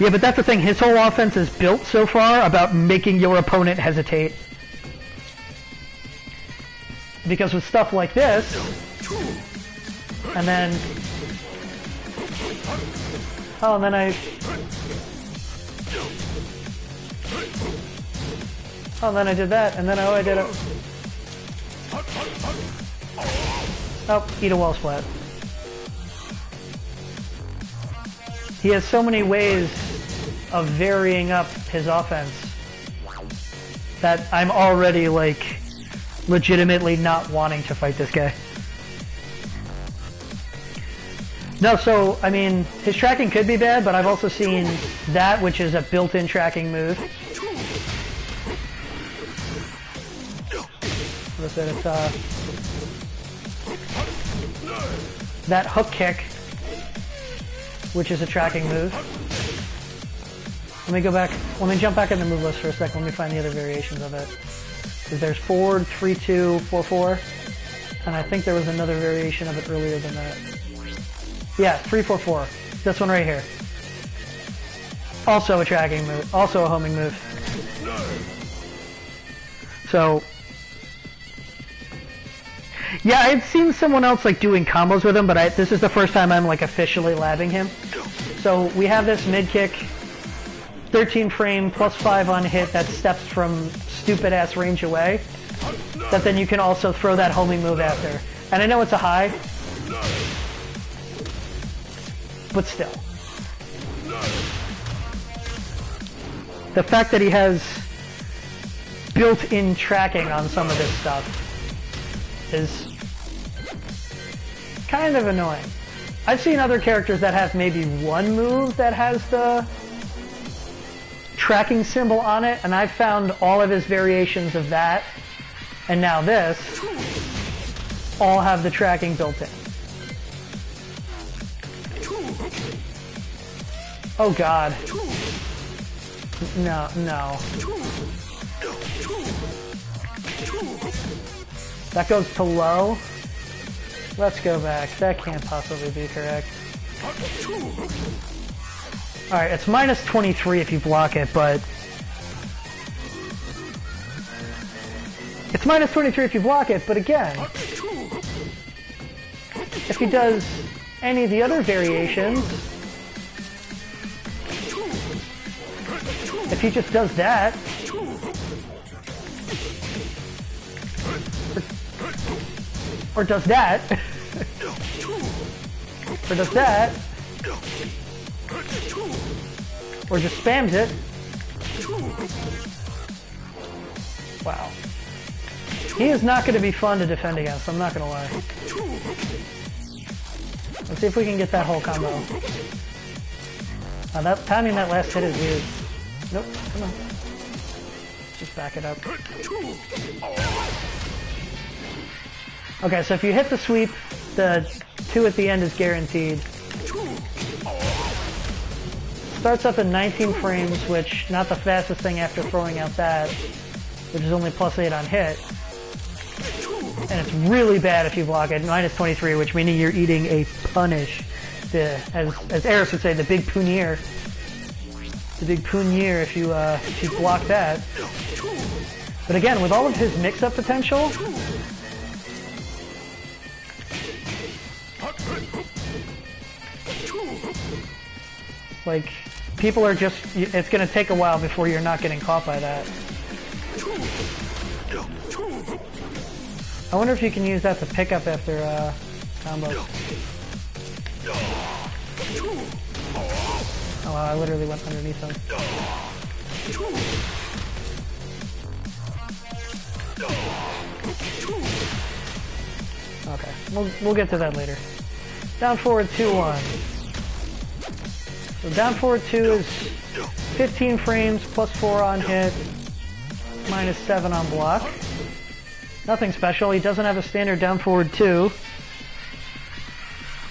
Yeah, but that's the thing, his whole offense is built so far about making your opponent hesitate. Because with stuff like this, and then... Oh, and then I did that, and then I did it. Oh, eat a wall splat. He has so many ways of varying up his offense that I'm already, like, legitimately not wanting to fight this guy. No, so, I mean, his tracking could be bad, but I've also seen that, which is a built-in tracking move. What is it? It's, that hook kick, which is a tracking move. Let me go back, let me jump back in the move list for a second, let me find the other variations of it. Because there's forward, 3-2, 4-4, and I think there was another variation of it earlier than that. Yeah, 3-4-4. This one right here. Also a tracking move, also a homing move. So, yeah, I'd seen someone else like doing combos with him, but this is the first time I'm like officially labbing him. So we have this mid kick, 13 frame, +5 on hit that steps from stupid ass range away. That then you can also throw that homing move after. And I know it's a high, but still. The fact that he has built-in tracking on some of this stuff is kind of annoying. I've seen other characters that have maybe one move that has the tracking symbol on it, and I've found all of his variations of that, and now this, all have the tracking built in. Oh god. No, no. That goes to low. Let's go back. That can't possibly be correct. Alright, it's -23 if you block it, but... It's -23 if you block it, but again... If he does any of the other variations... If he just does that... Or does that... Or does that... Or just spams it. Wow. He is not going to be fun to defend against, I'm not going to lie. Let's see if we can get that whole combo. That timing that last hit is weird. Nope, come on. Just back it up. Okay, so if you hit the sweep, the 2 at the end is guaranteed. Starts up in 19 frames, which not the fastest thing after throwing out that, which is only +8 on hit. And it's really bad if you block it, -23, which meaning you're eating a punish. As Eris would say, the big punier. The big punier if you block that. But again, with all of his mix-up potential, like, people are just, it's going to take a while before you're not getting caught by that. I wonder if you can use that to pick up after combos. Oh wow, I literally went underneath him. Okay, we'll get to that later. Down forward 2-1. So down forward 2 is 15 frames plus 4 on hit, minus 7 on block. Nothing special. He doesn't have a standard down forward 2.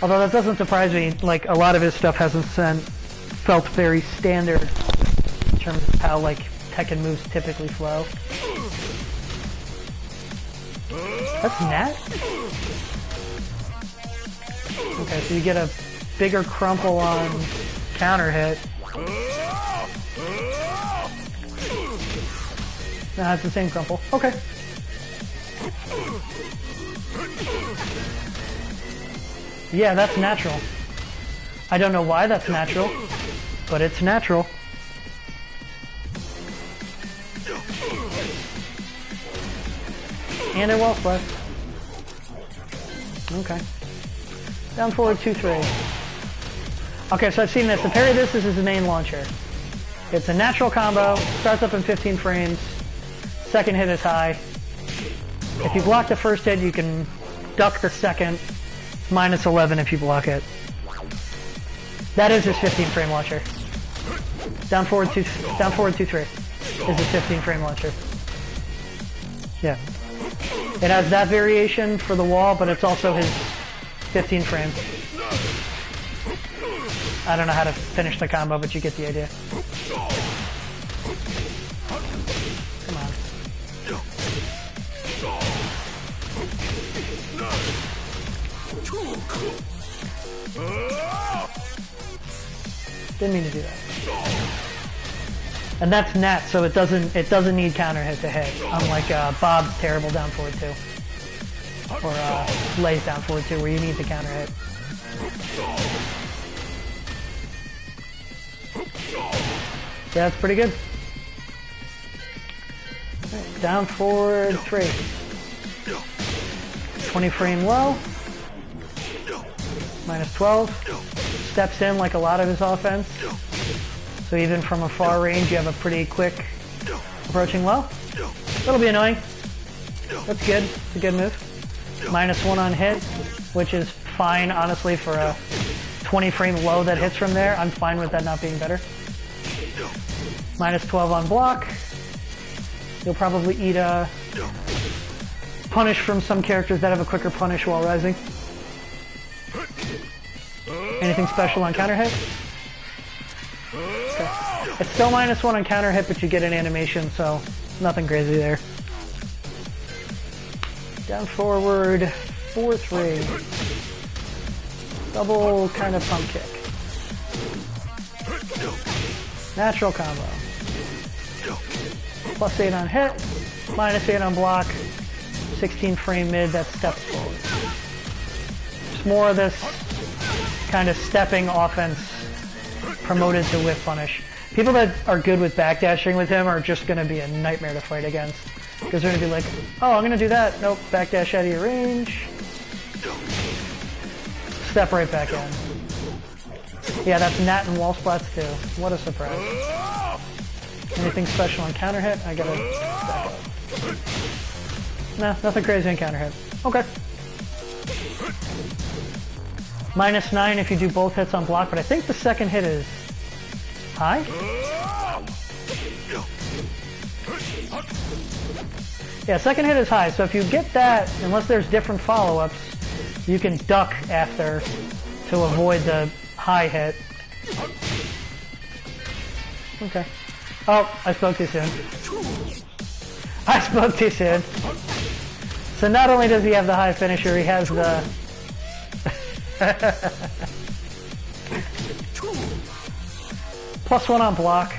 Although that doesn't surprise me, like a lot of his stuff hasn't felt very standard in terms of how like Tekken moves typically flow. That's Nat? Okay, so you get a bigger crumple on counter hit. Nah, it's the same crumple. Okay. Yeah, that's natural. I don't know why that's natural, but it's natural. And it wall splash. Okay. Down forward 2-3. Okay, so I've seen this. The parry this is his main launcher. It's a natural combo, starts up in 15 frames, second hit is high. If you block the first hit, you can duck the second, minus 11 if you block it. That is his 15 frame launcher. Down forward 2-3 is his 15 frame launcher. Yeah. It has that variation for the wall, but it's also his 15 frames. I don't know how to finish the combo, but you get the idea. Come on. Didn't mean to do that. And that's Nat, so it doesn't need counter hit to hit, unlike Bob's terrible down forward 2. Or Lay's down forward 2, where you need the counter hit. Yeah, that's pretty good. Right, down forward 3. 20 frame low. Minus 12. Steps in like a lot of his offense. So even from a far range, you have a pretty quick approaching low. That'll be annoying. That's good. It's a good move. Minus 1 on hit, which is fine, honestly, for a 20 frame low that hits from there. I'm fine with that not being better. Minus 12 on block. You'll probably eat a punish from some characters that have a quicker punish while rising. Anything special on counter hit? Okay. It's still minus 1 on counter hit, but you get an animation, so nothing crazy there. Down forward 4-3. Double kind of pump kick. Natural combo. Plus 8 on hit, minus 8 on block, 16 frame mid, that steps forward. Just more of this kind of stepping offense promoted to whiff punish. People that are good with backdashing with him are just going to be a nightmare to fight against. Because they're going to be like, oh, I'm going to do that. Nope, backdash out of your range. Step right back in. Yeah, that's Nat and wall splats too. What a surprise. Anything special on counter hit? I gotta back up. Nah, nothing crazy on counter hit. Okay. Minus 9 if you do both hits on block, but I think the second hit is high? Yeah, second hit is high, so if you get that, unless there's different follow-ups, you can duck after to avoid the high hit. Okay. Oh, I spoke too soon. I spoke too soon. So not only does he have the high finisher, he has the... Plus 1 on block.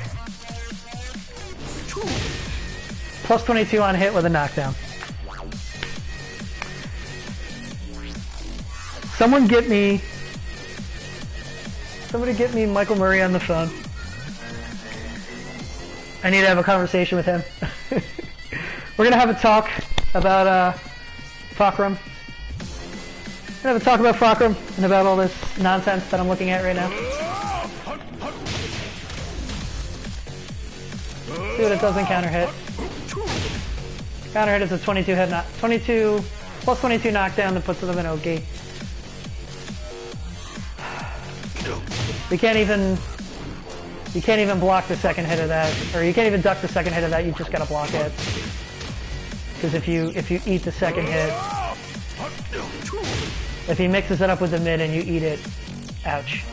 Plus 22 on hit with a knockdown. Somebody get me Michael Murray on the phone. I need to have a conversation with him. We're gonna have a talk about Fahkumram. We're gonna have a talk about Fahkumram and about all this nonsense that I'm looking at right now. See what it does in counter hit. Counter hit is a 22 hit knock, 22 plus 22 knockdown that puts them in OG. You can't even block the second hit of that, or you can't even duck the second hit of that. You just gotta block it. Because if you eat the second hit, if he mixes it up with the mid and you eat it, ouch.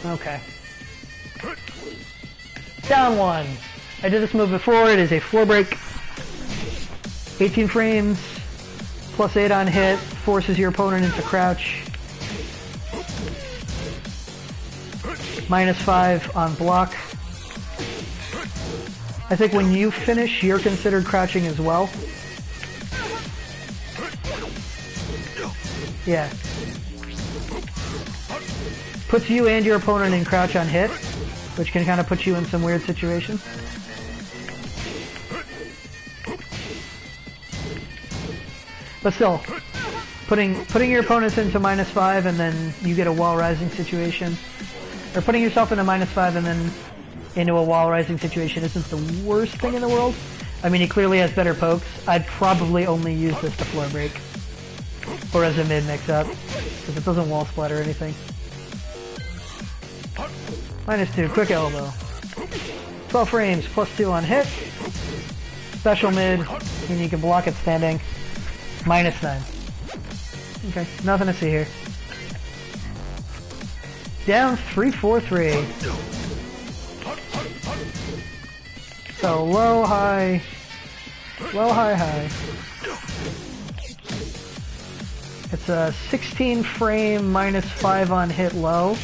Okay. Down one. I did this move before. It is a floor break. 18 frames, plus 8 on hit, forces your opponent into crouch. -5 on block. I think when you finish, you're considered crouching as well. Yeah. Puts you and your opponent in crouch on hit, which can kind of put you in some weird situations. But still, putting your opponents into -5 and then you get a wall rising situation, or putting yourself into -5 and then into a wall rising situation isn't the worst thing in the world. I mean, he clearly has better pokes. I'd probably only use this to floor break, or as a mid mix up, because it doesn't wall splat or anything. -2, quick elbow. 12 frames, +2 on hit. Special mid, and you can block it standing. -9. Okay, nothing to see here. Down 3-4-3. So low, high, high. It's a 16 frame, -5 on hit low.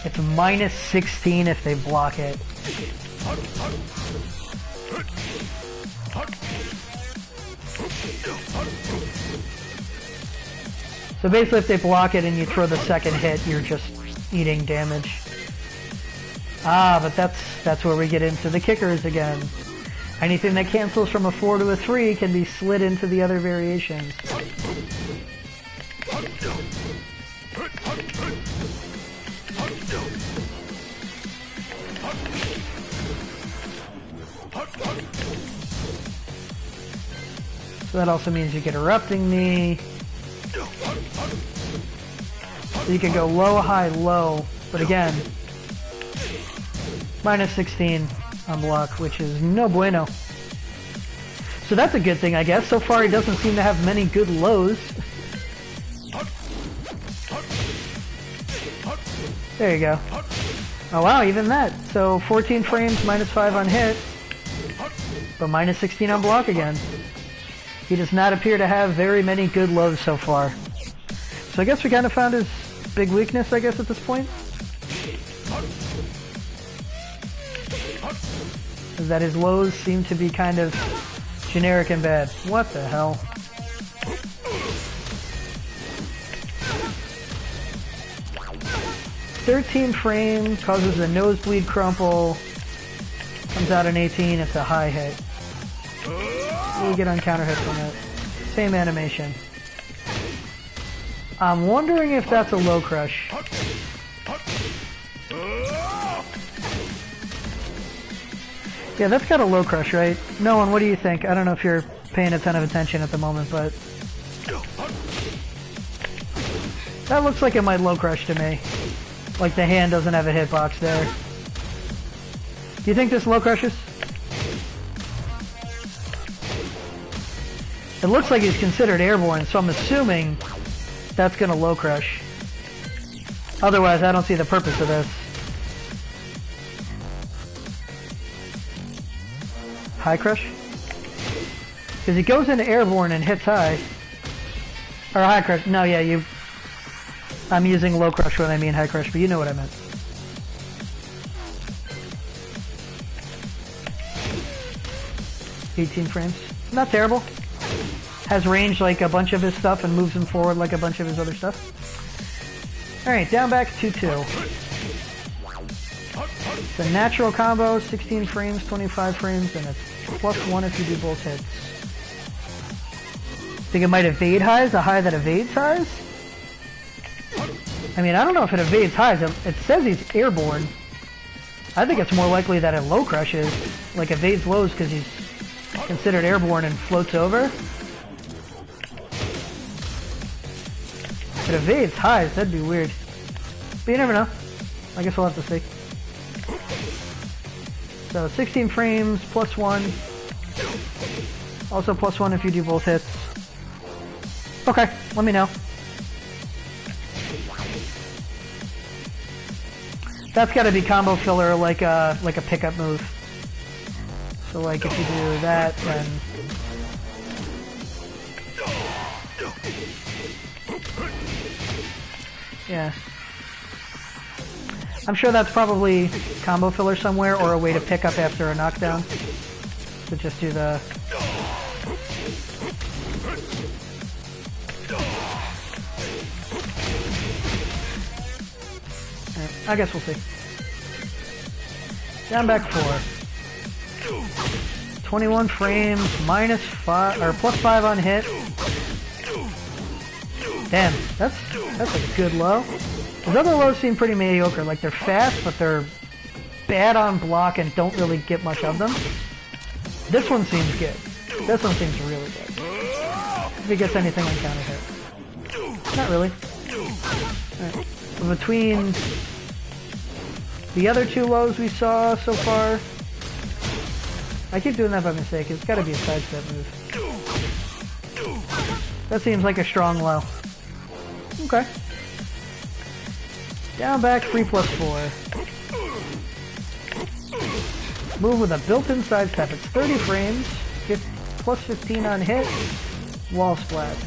It's -16 if they block it. So basically if they block it and you throw the second hit, you're just eating damage. Ah, but that's where we get into the kickers again. Anything that cancels from a 4 to a 3 can be slid into the other variations. So that also means you get erupting knee. So you can go low, high, low, but again, -16 on block, which is no bueno. So that's a good thing, I guess. So far, he doesn't seem to have many good lows. There you go. Oh wow, even that. So 14 frames, -5 on hit, but -16 on block again. He does not appear to have very many good lows so far. So I guess we kind of found his big weakness, I guess, at this point. Is that his lows seem to be kind of generic and bad. What the hell? "13 frame, causes a nosebleed crumple, comes out in 18, it's a high hit." We get on counter hit from it. Same animation. I'm wondering if that's a low crush. Yeah, that's got a low crush, right? Nolan, what do you think? I don't know if you're paying a ton of attention at the moment, but that looks like it might low crush to me. Like the hand doesn't have a hitbox there. Do you think this low crushes? It looks like he's considered airborne, so I'm assuming that's gonna low crush. Otherwise, I don't see the purpose of this. High crush? Because he goes into airborne and hits high. Or high crush. No, yeah, I'm using low crush when I mean high crush, but you know what I meant. "18 frames. Not terrible. Has range like a bunch of his stuff and moves him forward like a bunch of his other stuff. Alright, down back 2-2. It's a natural combo, 16 frames, 25 frames, and it's +1 if you do both hits. Think it might evade highs, a high that evades highs? I mean, I don't know if it evades highs. It says he's airborne. I think it's more likely that it low crushes, like evades lows because he's considered airborne and floats over. If it evades highs, that'd be weird. But you never know. I guess we'll have to see. So 16 frames, +1. Also +1 if you do both hits. Okay, let me know. That's got to be combo filler, like a pickup move. So like if you do that, then yeah. I'm sure that's probably combo filler somewhere, or a way to pick up after a knockdown. To just do the... I guess we'll see. Down back 4. 21 frames, -5 or +5 on hit. Damn, that's a good low. His other lows seem pretty mediocre. Like they're fast, but they're bad on block and don't really get much of them. This one seems good. This one seems really good. If he gets anything on counter hit. Not really. Right. So between the other two lows we saw so far, I keep doing that by mistake. It's got to be a sidestep move. That seems like a strong low. Okay. Down back 3+4. Move with a built-in sidestep. It's 30 frames, +15 on hit, wall splat.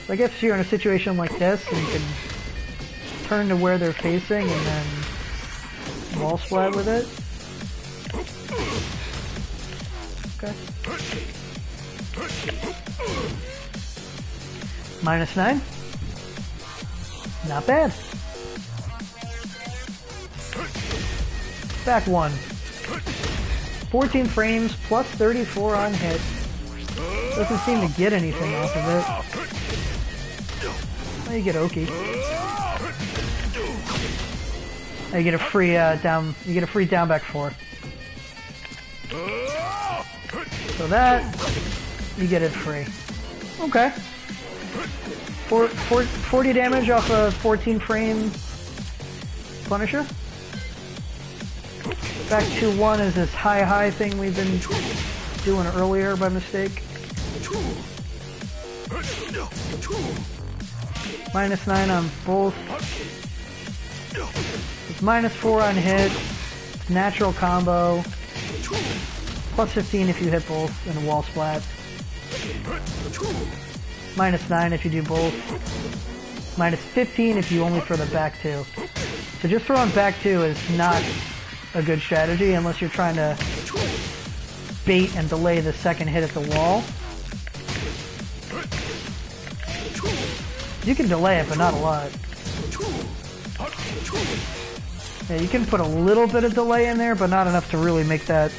So I guess you're in a situation like this, and you can turn to where they're facing and then wall splat with it. Okay. -9. Not bad. Back 1. 14 frames, +34 on hit. Doesn't seem to get anything off of it. Oh, you get Oki. Oh, you get a free down. You get a free down back 4. So that you get it free. Okay. 40 damage off a 14 frame Punisher. Back to 1 is this high thing we've been doing earlier by mistake. -9 on both. It's -4 on hit. It's natural combo. +15 if you hit both in a wall splat. -9 if you do both. -15 if you only throw the back 2. So just throwing back 2 is not a good strategy unless you're trying to bait and delay the second hit at the wall. You can delay it, but not a lot. Yeah, you can put a little bit of delay in there, but not enough to really make that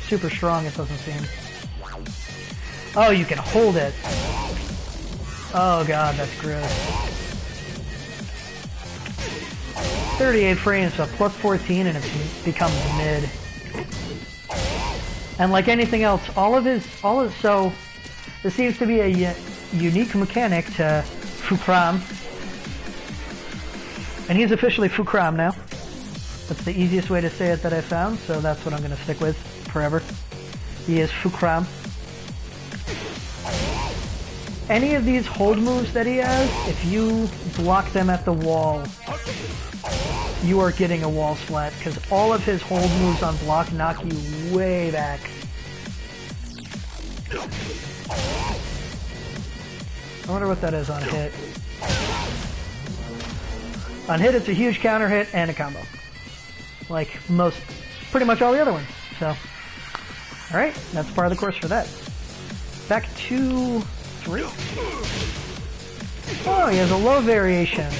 super strong, it doesn't seem. Oh, you can hold it. Oh god, that's gross. 38 frames, so +14, and it becomes mid. And like anything else, so this seems to be a unique mechanic to Fahkumram. And he's officially Fahkumram now. That's the easiest way to say it that I found, so that's what I'm going to stick with forever. He is Fahkumram. Any of these hold moves that he has, if you block them at the wall, you are getting a wall splat, because all of his hold moves on block knock you way back. I wonder what that is on hit. On hit, it's a huge counter hit and a combo. Like pretty much all the other ones. So, alright, that's part of the course for that. Back to 3. Oh, he has a low variation.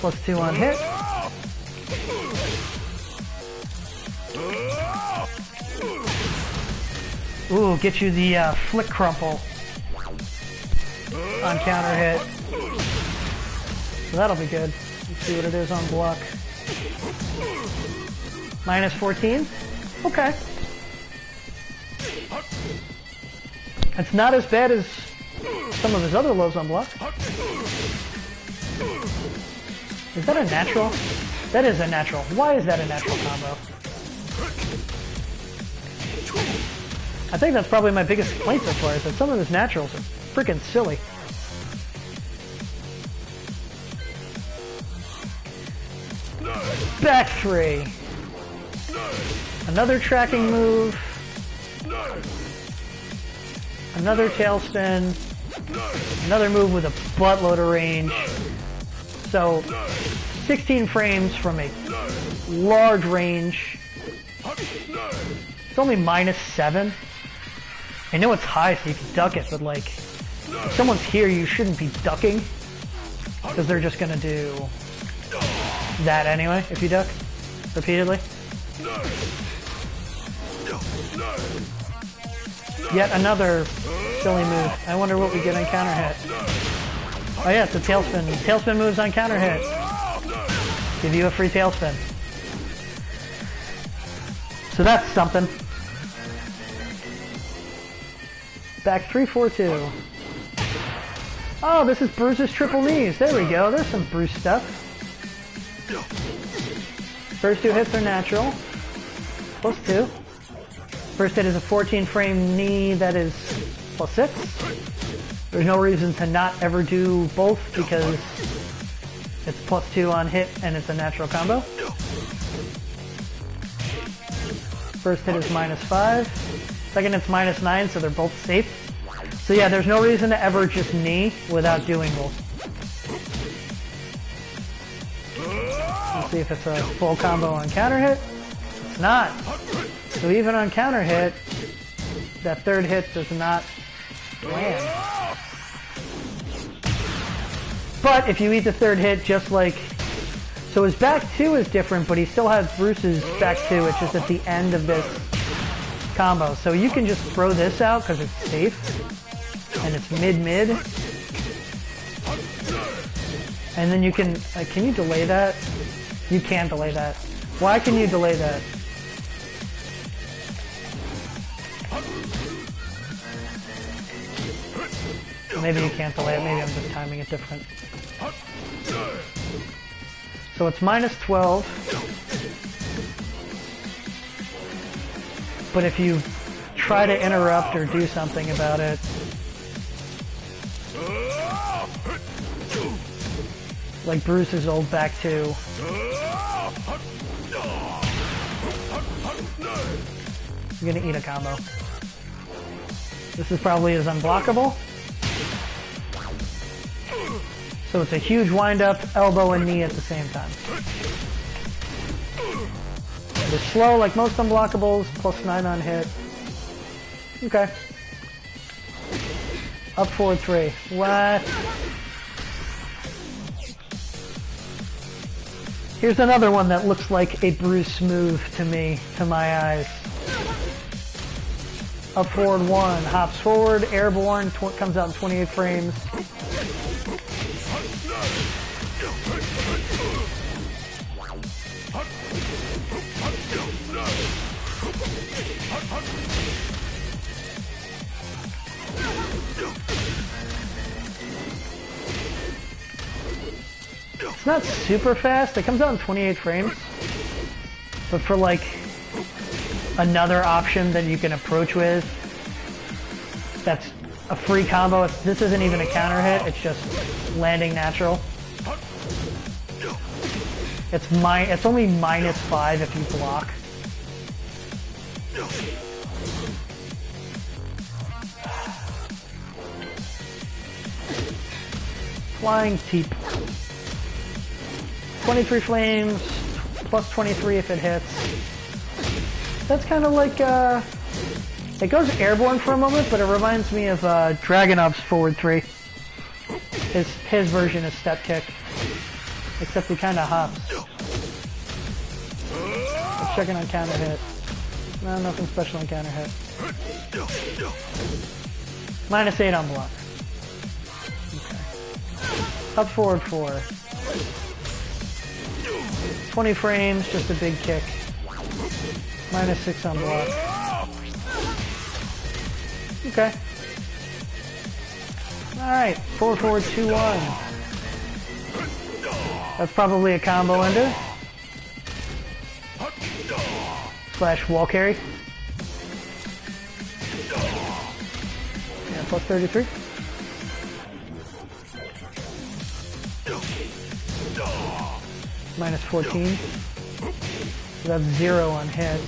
+2 on hit. Ooh, get you the flick crumple on counter hit. So that'll be good. Let's see what it is on block. Minus 14? Okay. It's not as bad as some of his other lows on block. Is that a natural? That is a natural. Why is that a natural combo? I think that's probably my biggest complaint so far, is that some of his naturals are freaking silly. Back three. Another tracking move. Another tailspin. Another move with a buttload of range. So, 16 frames from a large range. It's only minus 7. I know it's high so you can duck it, but like, if someone's here, you shouldn't be ducking, because they're just gonna do that anyway if you duck repeatedly. Yet another silly move. I wonder what we get on counter hit. Oh yeah, it's a tailspin. Tailspin moves on counter hit. Give you a free tailspin. So that's something. Back 3-4-2. Oh, this is Bruce's triple knees. There we go. There's some Bruce stuff. First two hits are natural. Plus 2. First hit is a 14 frame knee that is plus 6. There's no reason to not ever do both because it's plus 2 on hit and it's a natural combo. First hit is minus 5. Second hit's minus 9, so they're both safe. So yeah, there's no reason to ever just knee without doing both. Let's see if it's a full combo on counter hit. It's not. So even on counter hit, that third hit does not land. But if you eat the third hit just like... So his back 2 is different, but he still has Bruce's back 2. It's just at the end of this combo. So you can just throw this out because it's safe. And it's mid-mid. And then you can... can you delay that? You can delay that. Why can you delay that? Maybe you can't delay it. Maybe I'm just timing it different. So it's minus 12. But if you try to interrupt or do something about it, like Bruce's old back 2, you're gonna eat a combo. This is probably as unblockable. So it's a huge wind-up, elbow and knee at the same time. It's slow like most unblockables, plus 9 on hit. Okay. Up 4-3. What? Here's another one that looks like a Bruce move to me, to my eyes. Up forward 1, hops forward, airborne, comes out in 28 frames. It's not super fast. It comes out in 28 frames. But for like another option that you can approach with, that's a free combo. This isn't even a counter hit. It's just landing natural. It's only minus 5 if you block. Flying Teep. 23 flames, plus 23 if it hits. That's kind of like, it goes airborne for a moment, but it reminds me of Dragunov's forward 3. His version is step kick, except he kind of hops. Let's check in on counter hit. No, nothing special on counter hit. -8 on block. Okay. Up forward 4. 20 frames, just a big kick. -6 on block. Okay. Alright, forward 2-1. That's probably a combo ender. / wall carry. Yeah, plus 33. -14. So that's 0 on hit.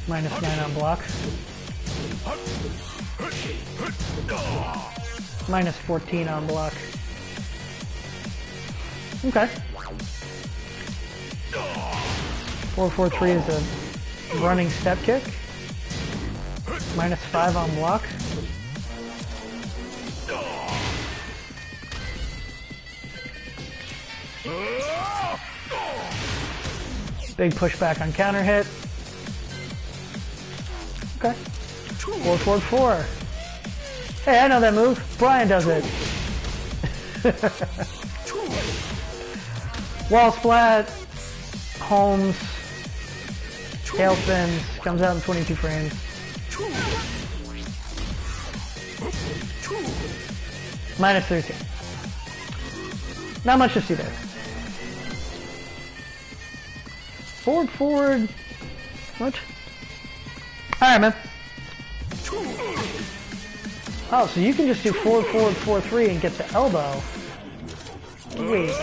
-9 on block. -14 on block. Okay. 4-4-3 is a running step kick. -5 on block. Big pushback on counter hit. Okay. 4-4-4. Hey, I know that move. Brian does it. Wall splat. Holmes. Tail spins. Comes out in 22 frames. -13. Not much to see there. Forward. What? Alright, man. Oh, so you can just do forward, 4-3 and get the elbow. Wait.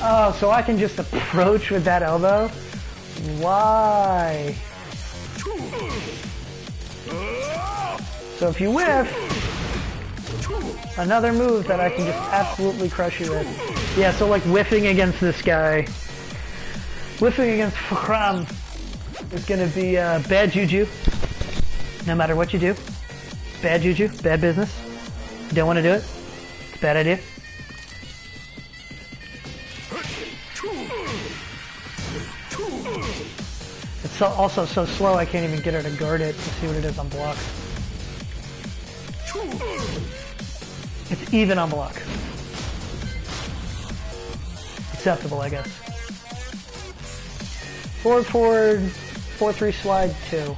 Oh, so I can just approach with that elbow? Why? So if you whiff, another move that I can just absolutely crush you with. Yeah, so like whiffing against this guy. Whiffing against Fahkumram is going to be bad juju. No matter what you do. Bad juju, bad business. You don't want to do it. It's a bad idea. It's also so slow I can't even get her to guard it to see what it is on block. It's even on block. Acceptable, I guess. Forward, 4-3 slide 2.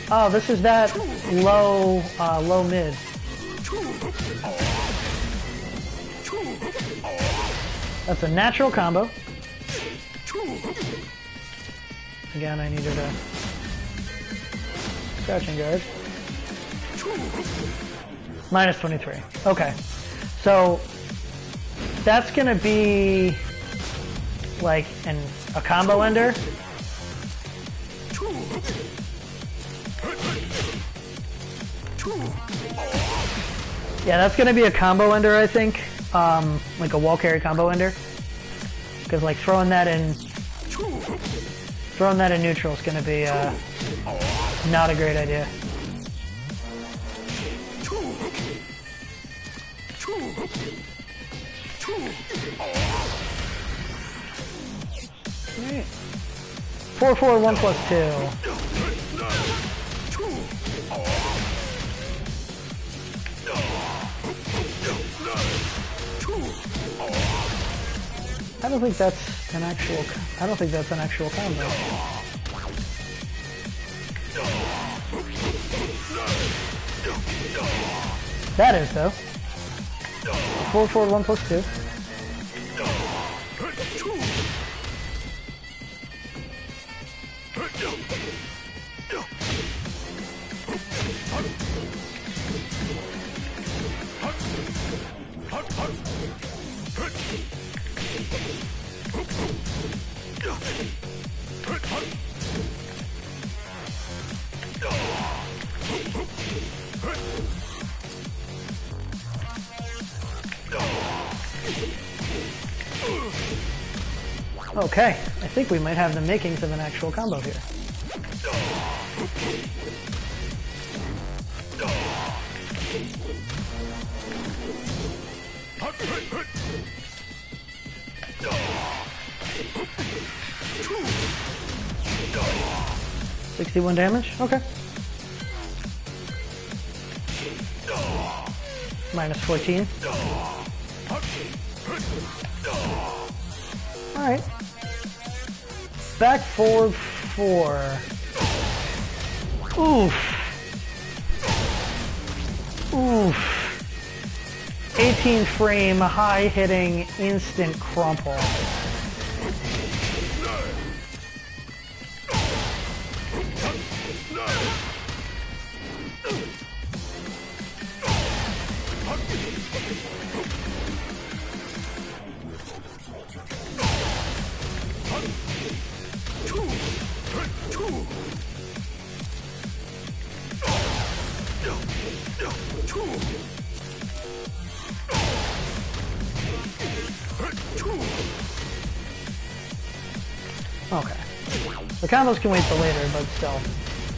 Oh, this is that low mid. That's a natural combo. Again, I needed a scratching guard. -23. Okay. So that's gonna be like a combo ender. Yeah, that's gonna be a combo ender, I think. Like a wall carry combo ender. Because like throwing that in neutral is gonna be not a great idea. Right. 4-4, 1+2. I don't think that's an actual combo. That is though. 4-4, 1+2. Okay, I think we might have the makings of an actual combo here. 61 damage? Okay. Minus 14. Alright. Back forward 4. Oof. Oof. 18 frame, high hitting, instant crumple. Okay. The combos can wait till later, but still.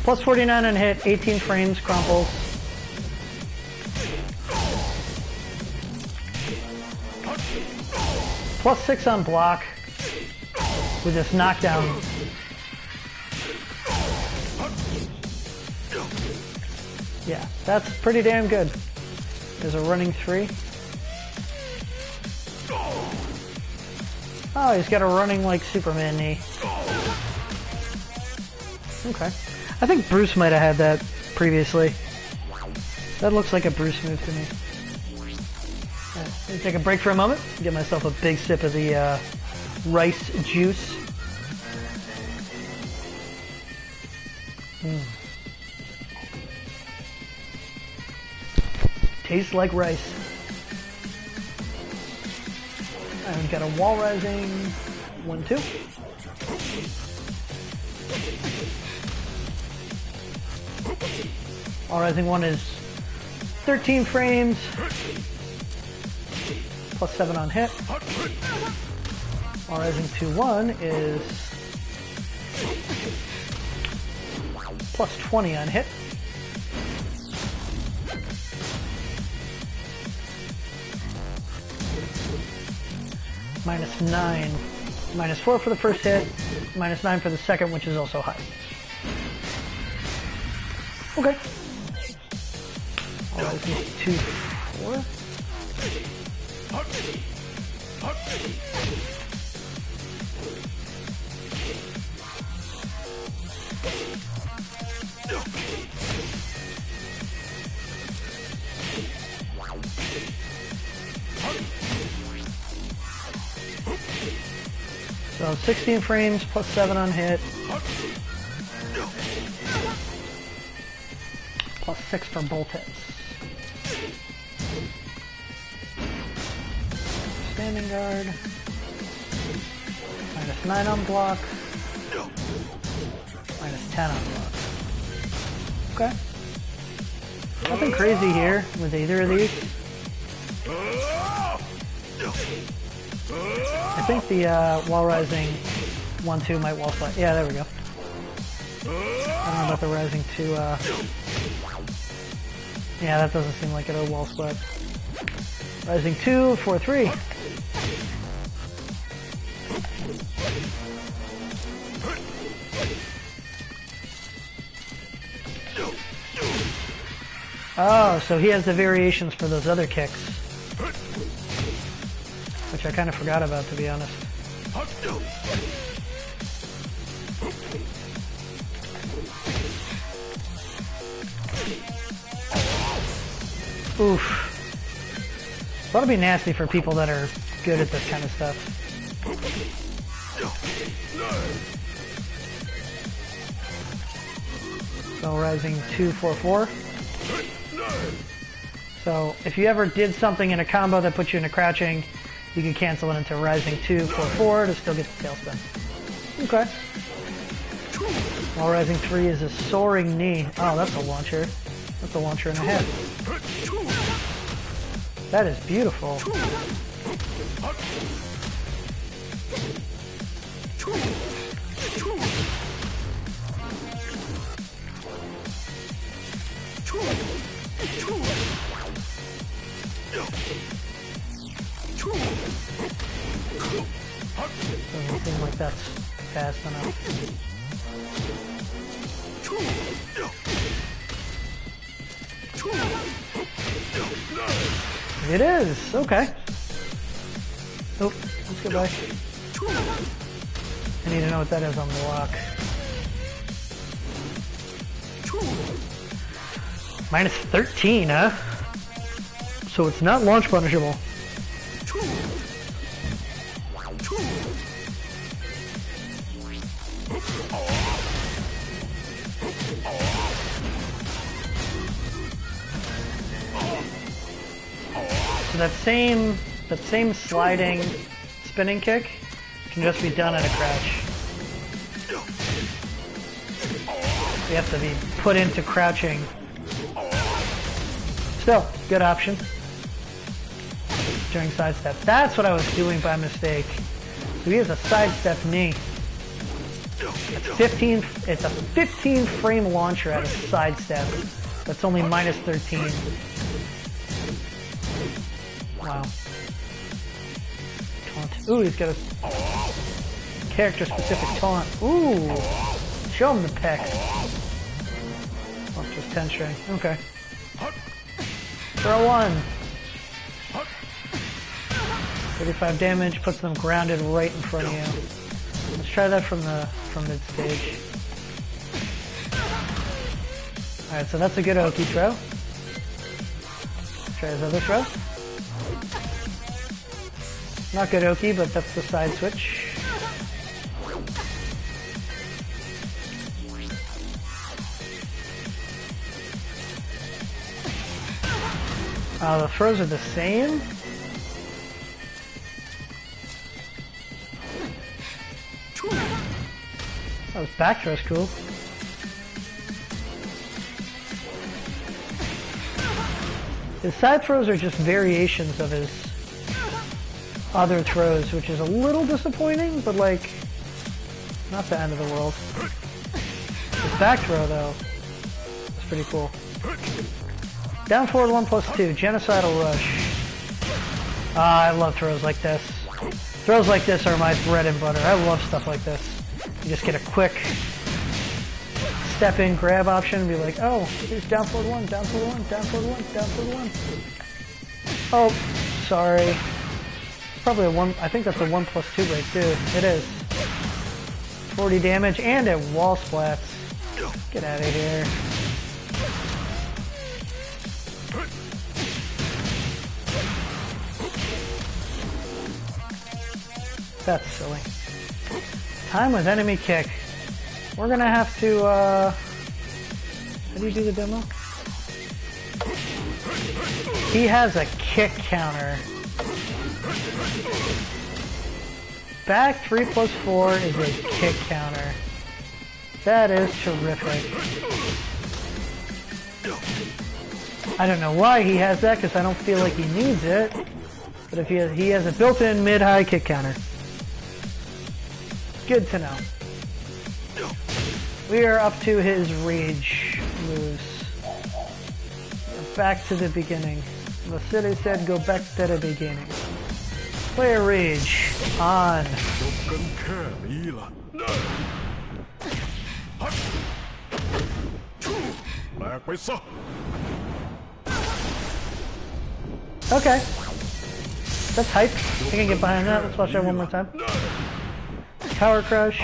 Plus 49 on hit, 18 frames, crumples. Plus 6 on block with this knockdown. Yeah, that's pretty damn good. There's a running 3. Oh, he's got a running like Superman knee. Okay. I think Bruce might have had that previously. That looks like a Bruce move to me. Right, let me take a break for a moment. Get myself a big sip of the rice juice. Tastes like rice. And we've got a wall rising 1-2. Wall rising 1 is 13 frames, plus 7 on hit. Wall rising 2-1 is plus 20 on hit. Minus 9. Minus 4 for the first hit. Minus 9 for the second, which is also high. Okay. Alright, 2, 4. So 16 frames plus 7 on hit. Plus 6 for both hits. Standing guard. Minus 9 on block. Minus 10 on block. Okay. Nothing crazy here with either of these. I think the wall rising 1-2 might wall slide. Yeah, there we go. I don't know about the rising 2. Yeah, that doesn't seem like it'll wall split. Rising 2, 4-3. Oh, so he has the variations for those other kicks. Which I kind of forgot about, to be honest. Oof. That'll be nasty for people that are good at this kind of stuff. So rising 2, 4, 4. So if you ever did something in a combo that put you into crouching, you can cancel it into rising 2, 4, 4 to still get the tail spin. Okay. While rising 3 is a soaring knee. Oh, that's a launcher. That's a launcher and a head. That is beautiful. Doesn't seem like that's fast enough. It is! Okay. Oh, let's go back. I need to know what that is on the block. Minus 13, huh? So it's not launch punishable. So that same sliding spinning kick can just be done at a crouch. You have to be put into crouching. Still, good option. During sidestep. That's what I was doing by mistake. So he has a sidestep knee. It's a 15 frame launcher at a sidestep. That's only minus 13. Wow. Taunt. Ooh, he's got a character specific taunt. Ooh! Show him the pecs. Oh, just 10 string. Okay. Throw one. 35 damage, puts them grounded right in front of you. Let's try that from mid stage. Alright, so that's a good Oki throw. Try his other throw. Not good Oki, but that's the side switch. The throws are the same. Oh, his back throw's cool. His side throws are just variations of his other throws, which is a little disappointing, but like, not the end of the world. His back throw, though, is pretty cool. Down forward 1+2, Genocidal Rush. I love throws like this. Throws like this are my bread and butter. I love stuff like this. You just get a quick step in grab option and be like, oh, here's down forward 1, down forward 1, down forward 1, down forward 1. Oh, sorry. Probably a 1, I think that's a 1+2 break too. It is. 40 damage and it wall splats. Get out of here. That's silly. Time with enemy kick. We're gonna have to, how do you do the demo? He has a kick counter. Back 3+4 is a kick counter. That is terrific. I don't know why he has that, because I don't feel like he needs it. But if he has a built-in mid-high kick counter. Good to know. We are up to his rage moves. Back to the beginning. The city said go back to the beginning. Play a rage. On. Okay. That's hype. I can get behind that. Let's watch that one more time. Power crush.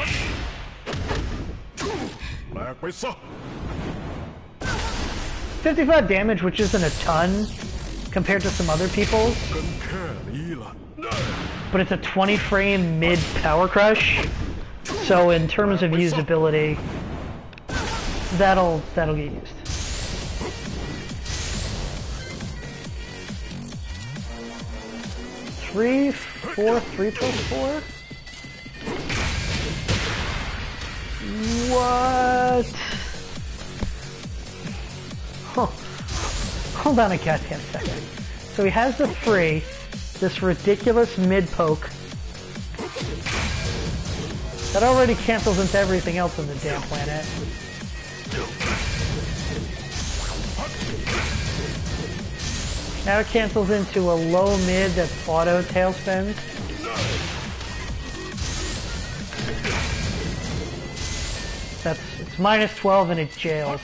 55 damage, which isn't a ton compared to some other people's. But it's a 20 frame mid power crush. So in terms of usability, that'll get used. Three, 4, 3+4? What? Oh. Hold on a goddamn second. So he has the 3, this ridiculous mid-poke. That already cancels into everything else on the damn planet. Now it cancels into a low mid that's auto tailspin. It's minus 12 and it jails.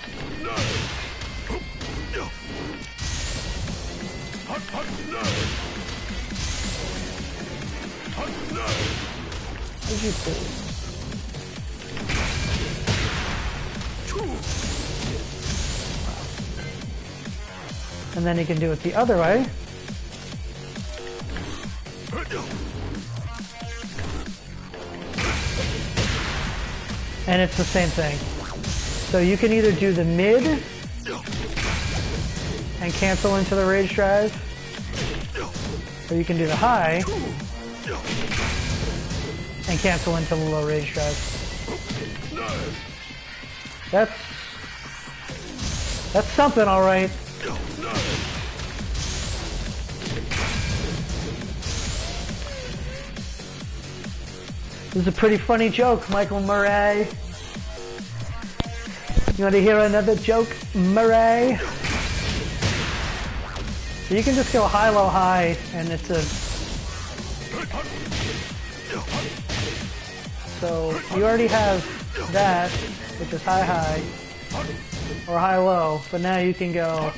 What'd you do? And then you can do it the other way. And it's the same thing. So you can either do the mid and cancel into the rage drive, or you can do the high and cancel into the low rage drive. That's something, all right. This is a pretty funny joke, Michael Murray. You want to hear another joke, Murray? So you can just go high, low, high, and it's a... So you already have that, which is high, high, or high, low, but now you can go...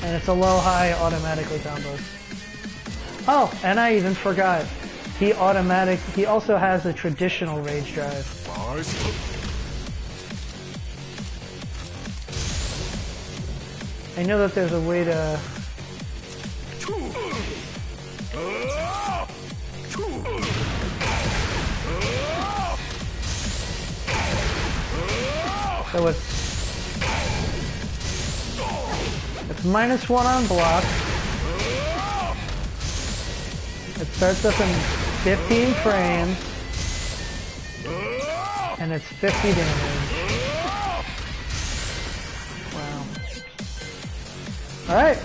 And it's a low, high, automatically combos. Oh, and I even forgot. He also has a traditional rage drive. I know that there's a way to... So it's -1 on block. It starts up in 15 frames, and it's 50 damage. Wow. Alright.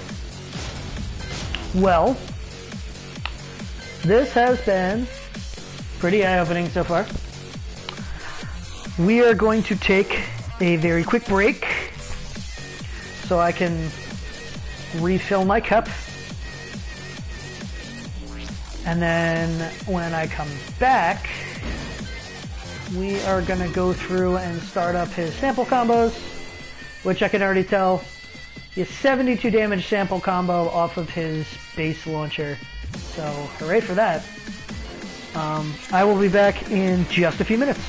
Well, this has been pretty eye-opening so far. We are going to take a very quick break so I can refill my cup. And then when I come back, we are going to go through and start up his sample combos, which I can already tell is 72 damage sample combo off of his base launcher. So hooray for that. I will be back in just a few minutes.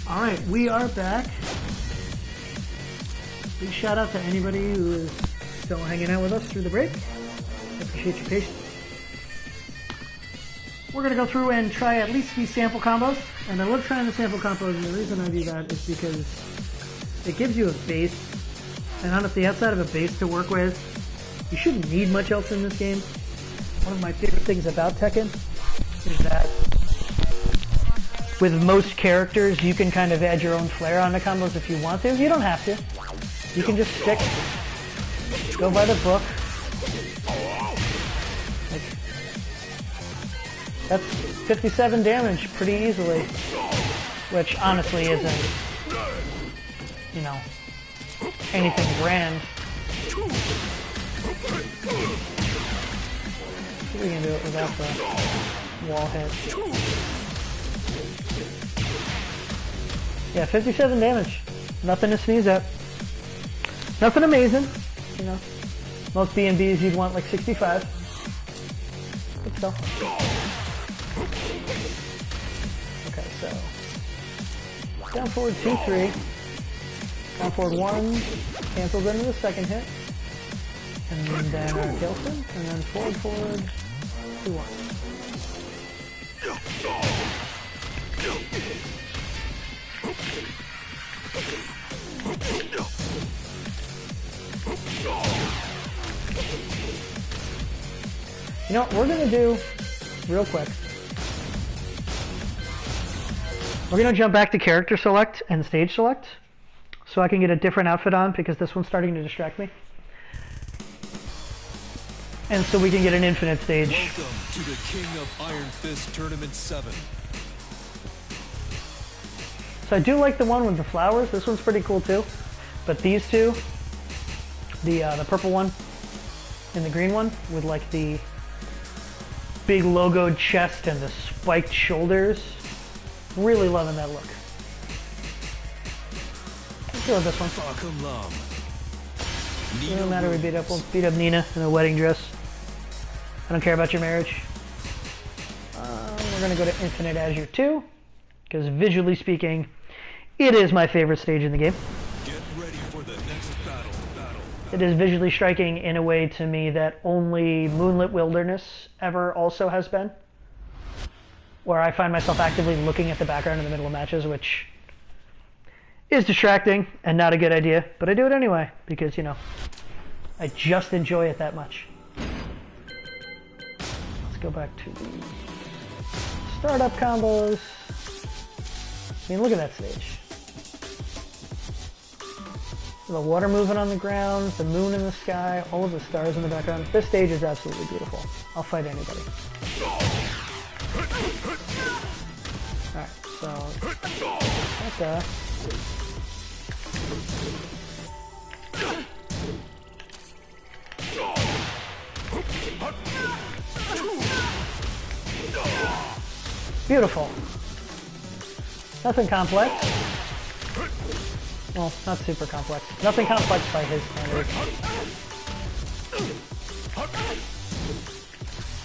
Alright, we are back. Big shout out to anybody who is still hanging out with us through the break. I appreciate your patience. We're going to go through and try at least these sample combos. And I love trying the sample combos, and the reason I do that is because it gives you a base. And honestly, outside of a base to work with, you shouldn't need much else in this game. One of my favorite things about Tekken is that with most characters, you can kind of add your own flair on the combos if you want to. You don't have to. You can just stick, go by the book. That's 57 damage pretty easily, which honestly isn't, you know, anything grand. We can do it without the wall hit. Yeah, 57 damage. Nothing to sneeze at. Nothing amazing, you know. Most B&Bs you'd want like 65. But still. Okay, so down forward 2-3. Down forward 1. Cancels into the second hit. And then our Gilson. And then forward 2-1. You know what we're gonna do real quick? We're gonna jump back to character select and stage select so I can get a different outfit on because this one's starting to distract me. And so we can get an infinite stage. Welcome to the King of Iron Fist Tournament 7. So I do like the one with the flowers. This one's pretty cool too. But these two, the purple one and the green one with like the big logoed chest and the spiked shoulders, really loving that look. Let's go with this one. Fahkumram. It doesn't matter, we'll beat up Nina in a wedding dress. I don't care about your marriage. We're gonna go to Infinite Azure 2, because visually speaking, it is my favorite stage in the game. Get ready for the next battle. It is visually striking in a way to me that only Moonlit Wilderness ever also has been. Where I find myself actively looking at the background in the middle of matches, which is distracting and not a good idea, but I do it anyway, because, you know, I just enjoy it that much. Let's go back to the startup combos. I mean, look at that stage. The water moving on the ground, the moon in the sky, all of the stars in the background. This stage is absolutely beautiful. I'll fight anybody. Alright, so okay. Beautiful. Nothing complex. Well, not super complex. Nothing complex by his standards.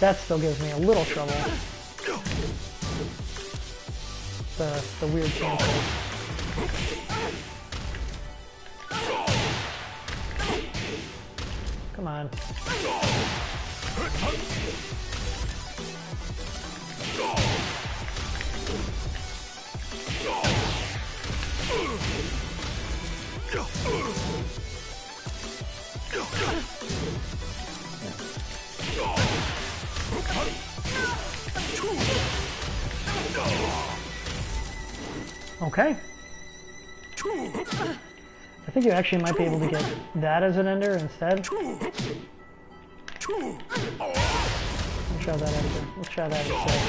That still gives me a little trouble. The weird cancel. Come on. Okay. I think you actually might be able to get that as an ender instead. We'll try that ender. We'll try that instead.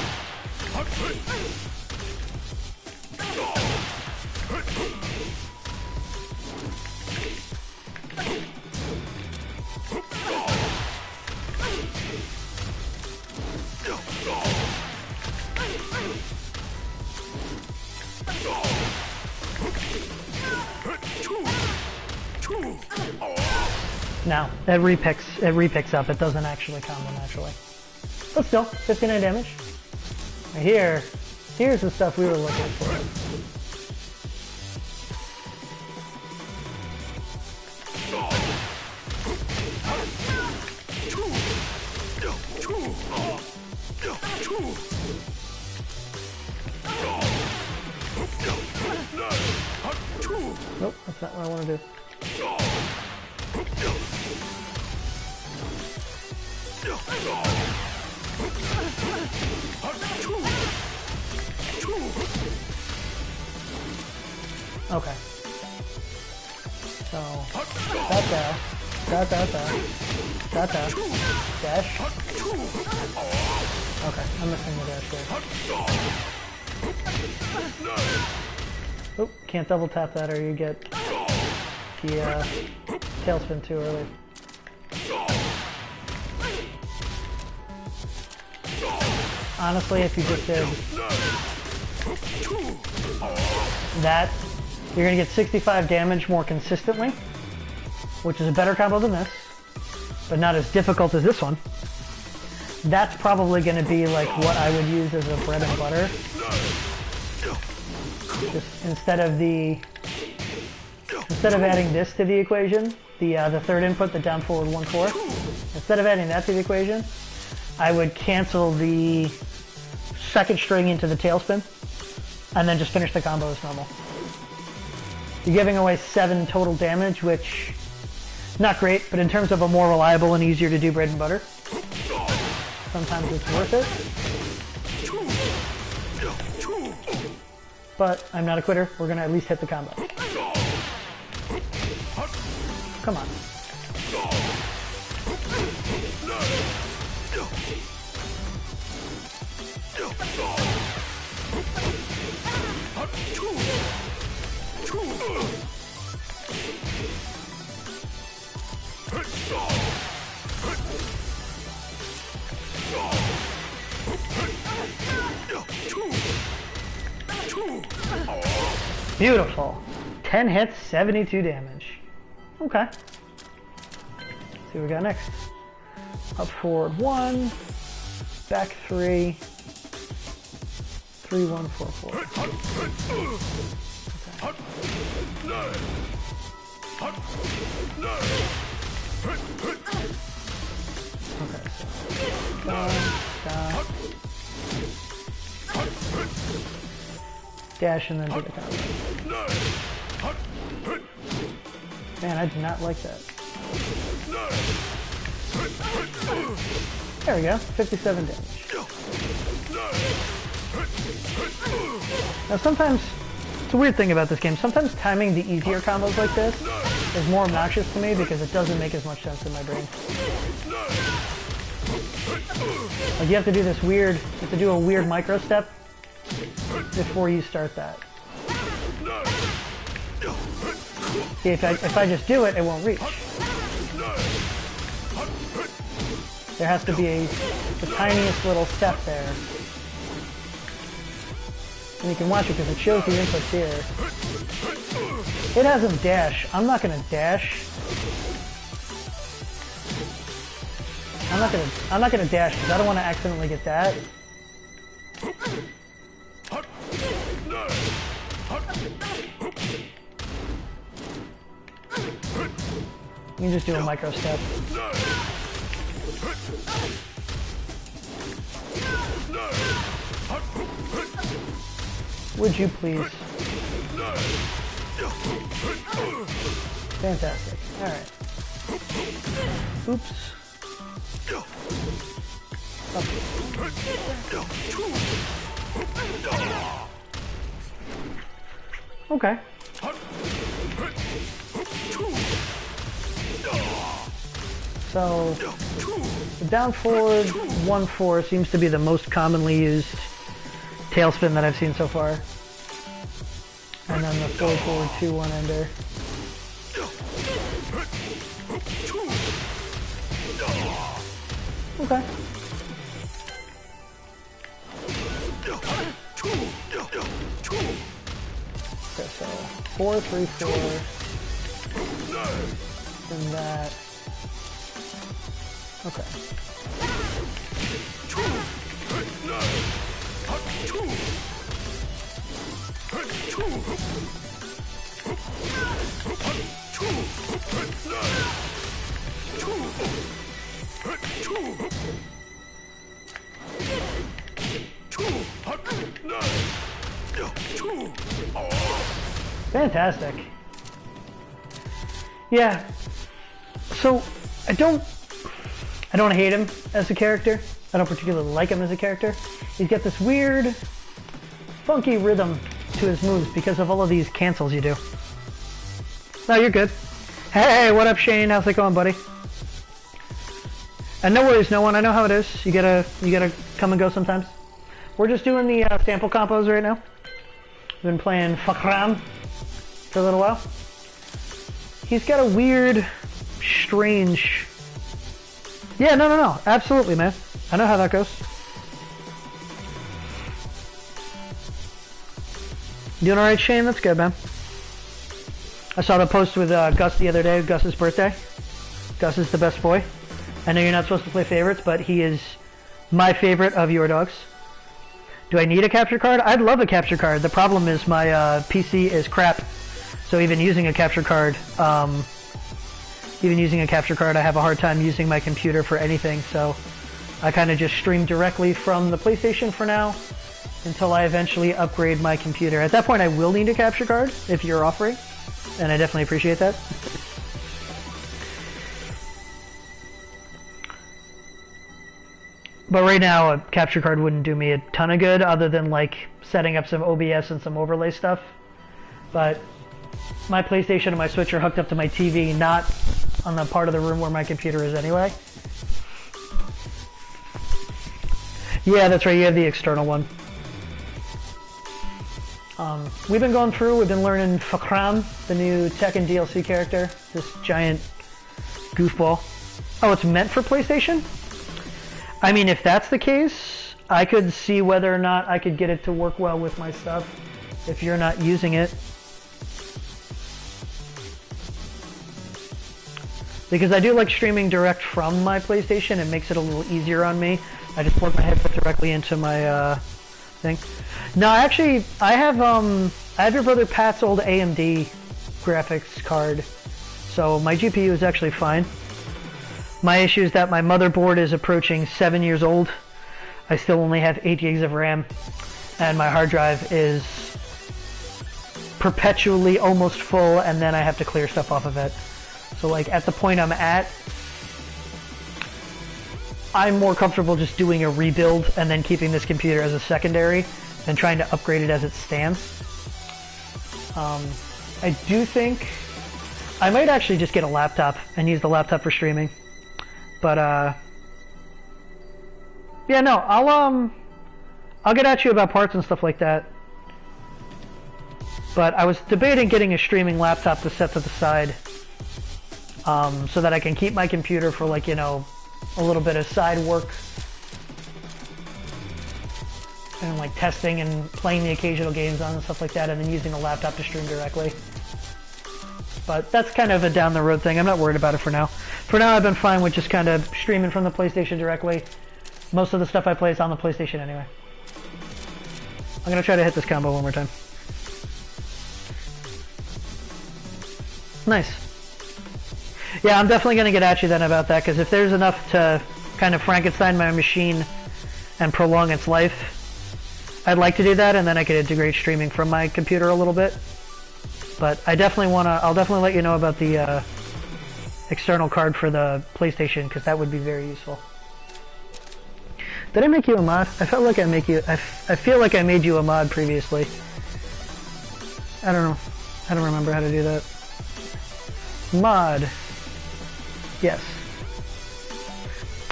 Now, it repicks up. It doesn't actually combo naturally. But still, 59 damage. Here's the stuff we were looking for. Nope, that's not what I want to do. Okay. So, dash. Okay, I'm missing the dash there. Oh, can't double tap that or you get the tailspin too early. Honestly, if you just did that, you're going to get 65 damage more consistently, which is a better combo than this, but not as difficult as this one. That's probably going to be like what I would use as a bread and butter. Just instead of adding this to the equation, the third input, the down forward 1-4, instead of adding that to the equation, I would cancel the second string into the tailspin, and then just finish the combo as normal. You're giving away 7 total damage, which, not great, but in terms of a more reliable and easier to do bread and butter, sometimes it's worth it. But I'm not a quitter, we're gonna at least hit the combo. Come on. Beautiful. 10 hits, 72 damage. Okay. Let's see what we got next. Up forward 1, back 3, 3, 1, 4, 4. Okay, so down, dash and then do the combo. Man, I did not like that. There we go, 57 damage. Now sometimes, it's a weird thing about this game, sometimes timing the easier combos like this is more obnoxious to me because it doesn't make as much sense in my brain. Like you have to do this weird, you have to do a weird micro step before you start that. See, if I just do it, it won't reach. There has to be the tiniest little step there. And you can watch it because it shows the inputs here. It has him dash. I'm not gonna dash. I'm not gonna dash because I don't want to accidentally get that. You can just do a micro step. Would you please? Fantastic. Alright. Oops. Up. Okay. So, the down forward 1-4 seems to be the most commonly used tailspin that I've seen so far. And then the forward 2-1 ender. Okay. Okay, so 4, 3, 4. And that. Okay. Fantastic. Yeah. So I don't hate him as a character. I don't particularly like him as a character. He's got this weird, funky rhythm to his moves because of all of these cancels you do. No, you're good. Hey, what up, Shane? How's it going, buddy? And no worries, no one. I know how it is. You gotta come and go sometimes. We're just doing the sample compos right now. We've been playing Fahkumram for a little while. He's got a weird, strange... Yeah, no. Absolutely, man. I know how that goes. Doing alright, Shane? That's good, man. I saw the post with Gus the other day, Gus's birthday. Gus is the best boy. I know you're not supposed to play favorites, but he is my favorite of your dogs. Do I need a capture card? I'd love a capture card. The problem is my PC is crap. So even using a capture card, I have a hard time using my computer for anything. So I kind of just stream directly from the PlayStation for now until I eventually upgrade my computer. At that point, I will need a capture card if you're offering, and I definitely appreciate that. But right now, a capture card wouldn't do me a ton of good other than like setting up some OBS and some overlay stuff. But my PlayStation and my Switch are hooked up to my TV, not on the part of the room where my computer is anyway. Yeah, that's right, you have the external one. We've been going through, we've been learning Fahkumram, the new Tekken DLC character, this giant goofball. Oh, it's meant for PlayStation? I mean, if that's the case, I could see whether or not I could get it to work well with my stuff if you're not using it. Because I do like streaming direct from my PlayStation, it makes it a little easier on me. I just plug my headset directly into my thing. No, actually, I have your brother Pat's old AMD graphics card, so my GPU is actually fine. My issue is that my motherboard is approaching 7 years old. I still only have 8 gigs of RAM, and my hard drive is perpetually almost full, and then I have to clear stuff off of it. So like at the point I'm at, I'm more comfortable just doing a rebuild and then keeping this computer as a secondary than trying to upgrade it as it stands. I do think I might actually just get a laptop and use the laptop for streaming. But yeah, no, I'll get at you about parts and stuff like that. But I was debating getting a streaming laptop to set to the side, so that I can keep my computer for, like, you know, a little bit of side work and like testing and playing the occasional games on and stuff like that, and then using the laptop to stream directly. But that's kind of a down the road thing. I'm not worried about it for now. For now, I've been fine with just kind of streaming from the PlayStation directly. Most of the stuff I play is on the PlayStation anyway. I'm gonna try to hit this combo one more time. Nice. Yeah, I'm definitely gonna get at you then about that, because if there's enough to kind of Frankenstein my machine and prolong its life, I'd like to do that, and then I could integrate streaming from my computer a little bit. But I definitely I'll definitely let you know about the external card for the PlayStation, because that would be very useful. Did I make you a mod? I felt like I feel like I made you a mod previously. I don't know. I don't remember how to do that. Mod. Yes.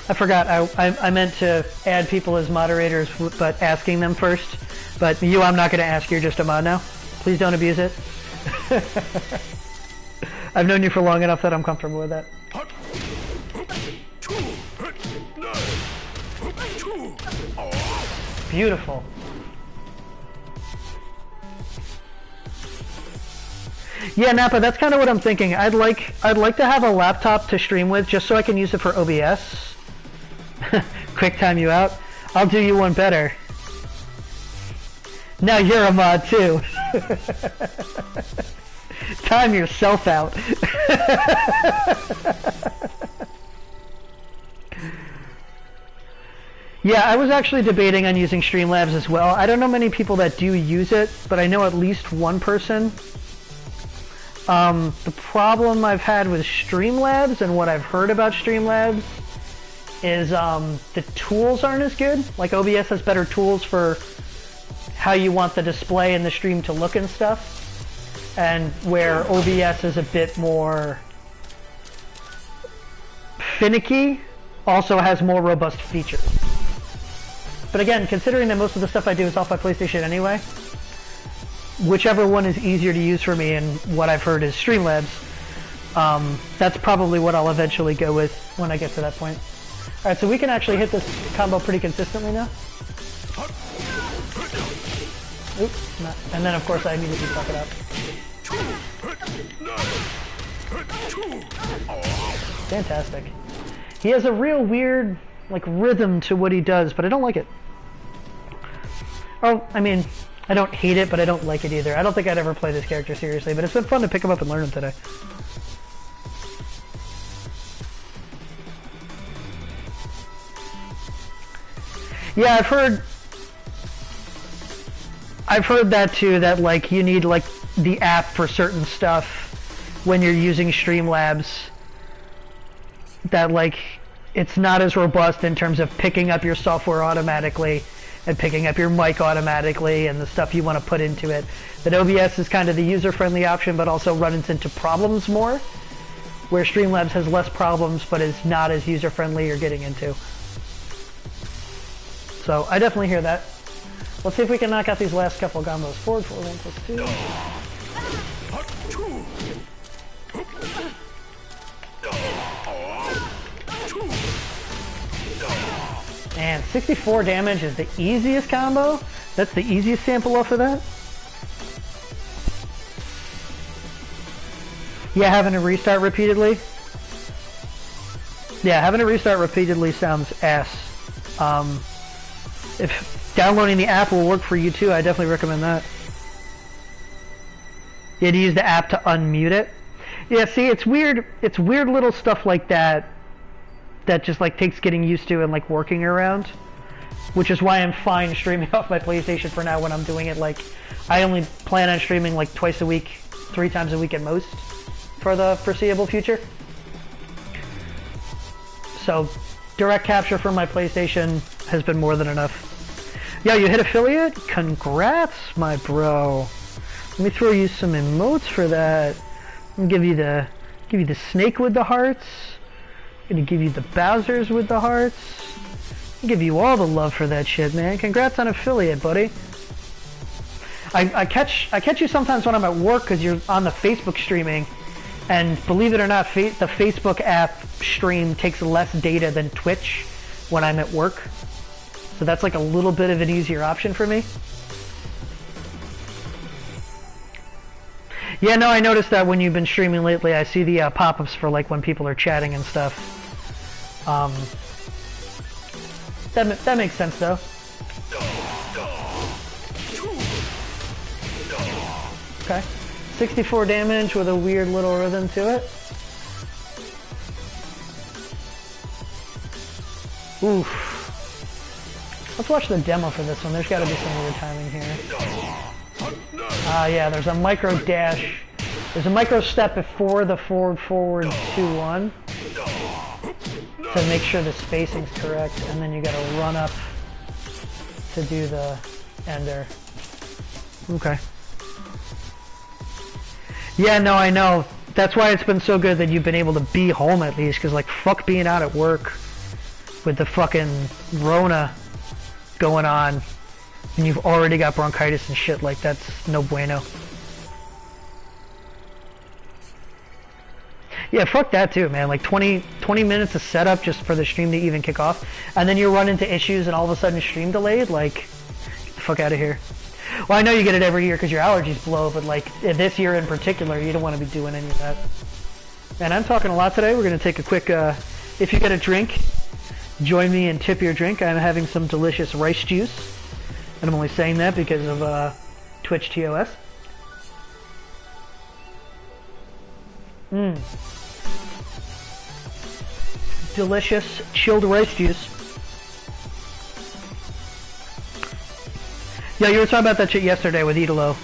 I forgot. I meant to add people as moderators, but asking them first. But you, I'm not going to ask. You're just a mod now. Please don't abuse it. I've known you for long enough that I'm comfortable with that. Beautiful. Yeah, Napa, that's kind of what I'm thinking. I'd like to have a laptop to stream with just so I can use it for OBS. Quick time you out. I'll do you one better. Now you're a mod too. Time yourself out. Yeah, I was actually debating on using Streamlabs as well. I don't know many people that do use it, but I know at least one person. The problem I've had with Streamlabs and what I've heard about Streamlabs is the tools aren't as good. Like OBS has better tools for how you want the display and the stream to look and stuff. And where OBS is a bit more finicky also has more robust features. But again, considering that most of the stuff I do is off my PlayStation anyway, whichever one is easier to use for me and what I've heard is Streamlabs, that's probably what I'll eventually go with when I get to that point. Alright, so we can actually hit this combo pretty consistently now. Oops, not. And then of course I immediately fuck it up. Fantastic. He has a real weird, like, rhythm to what he does, but I don't like it. Oh, I mean, I don't hate it, but I don't like it either. I don't think I'd ever play this character seriously, but it's been fun to pick him up and learn him today. Yeah, I've heard that too, that like you need like the app for certain stuff when you're using Streamlabs, that like it's not as robust in terms of picking up your software automatically and picking up your mic automatically and the stuff you want to put into it. That OBS is kind of the user-friendly option, but also runs into problems more, where Streamlabs has less problems but is not as user-friendly you're getting into. So I definitely hear that. Let's see if we can knock out these last couple combos. Forward, 4, 1, plus 2. And 64 damage is the easiest combo. That's the easiest sample off of that. Yeah, having to restart repeatedly. Yeah, having to restart repeatedly sounds ass. If downloading the app will work for you too, I definitely recommend that. You had to use the app to unmute it. Yeah, see, it's weird. It's weird little stuff like that that just like takes getting used to and like working around. Which is why I'm fine streaming off my PlayStation for now when I'm doing it. Like, I only plan on streaming like twice a week, 3 times a week at most for the foreseeable future. So, direct capture from my PlayStation has been more than enough. Yo, you hit affiliate? Congrats, my bro. Let me throw you some emotes for that. I'm gonna give you the snake with the hearts. I'm gonna give you the Bowsers with the hearts. I'll give you all the love for that shit, man. Congrats on affiliate, buddy. I catch you sometimes when I'm at work because you're on the Facebook streaming, and believe it or not, the Facebook app stream takes less data than Twitch when I'm at work. So that's like a little bit of an easier option for me. Yeah, no, I noticed that when you've been streaming lately, I see the pop-ups for like when people are chatting and stuff. That makes sense though. Okay. 64 damage with a weird little rhythm to it. Oof. Let's watch the demo for this one. There's got to be some weird timing here. Yeah, there's a micro dash. There's a micro step before the forward 2-1 to make sure the spacing's correct, and then you got to run up to do the ender. Okay. Yeah, no, I know. That's why it's been so good that you've been able to be home at least, because like fuck being out at work with the fucking Rona going on, and you've already got bronchitis and shit. Like, that's no bueno. Yeah, fuck that too, man. Like 20 minutes of setup just for the stream to even kick off, and then you run into issues and all of a sudden stream delayed. Like, get the fuck out of here. Well, I know you get it every year because your allergies blow, but like this year in particular, you don't want to be doing any of that. And I'm talking a lot today. We're going to take a quick, if you get a drink, join me and tip your drink. I'm having some delicious rice juice. And I'm only saying that because of Twitch TOS. Delicious chilled rice juice. Yeah, you were talking about that shit yesterday with Idolo.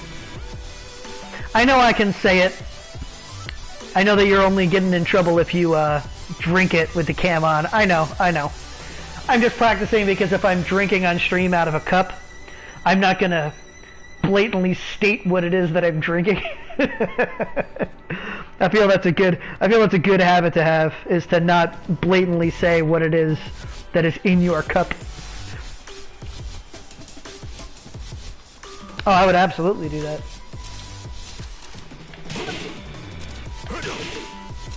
I know I can say it. I know that you're only getting in trouble if you drink it with the cam on. I know. I'm just practicing because if I'm drinking on stream out of a cup, I'm not gonna blatantly state what it is that I'm drinking. I feel that's a good habit to have, is to not blatantly say what it is that is in your cup. Oh, I would absolutely do that.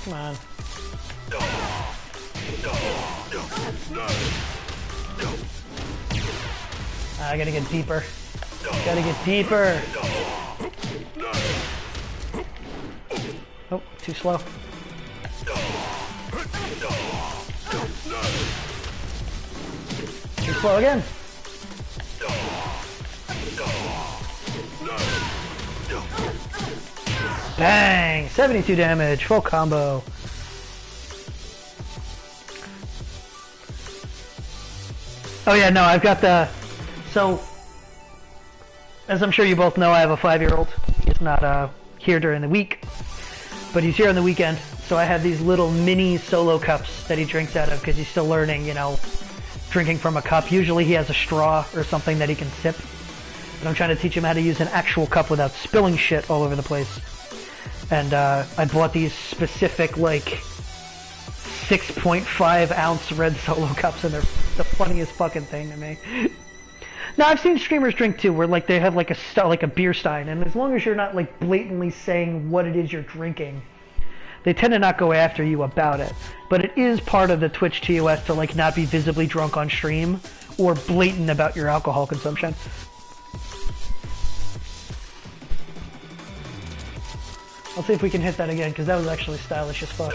Come on. I gotta get deeper. Gotta get deeper. Oh, too slow. Too slow again. Bang! 72 damage, full combo. Oh yeah, no, I've got the... So, as I'm sure you both know, I have a 5-year-old. He's not here during the week, but he's here on the weekend. So I have these little mini solo cups that he drinks out of because he's still learning, you know, drinking from a cup. Usually he has a straw or something that he can sip. But I'm trying to teach him how to use an actual cup without spilling shit all over the place. And I bought these specific, like, 6.5 ounce red solo cups, and they're the funniest fucking thing to me. Now, I've seen streamers drink too, where like they have like a beer stein, and as long as you're not like blatantly saying what it is you're drinking, they tend to not go after you about it. But it is part of the Twitch TOS to like not be visibly drunk on stream or blatant about your alcohol consumption. I'll see if we can hit that again, because that was actually stylish as fuck.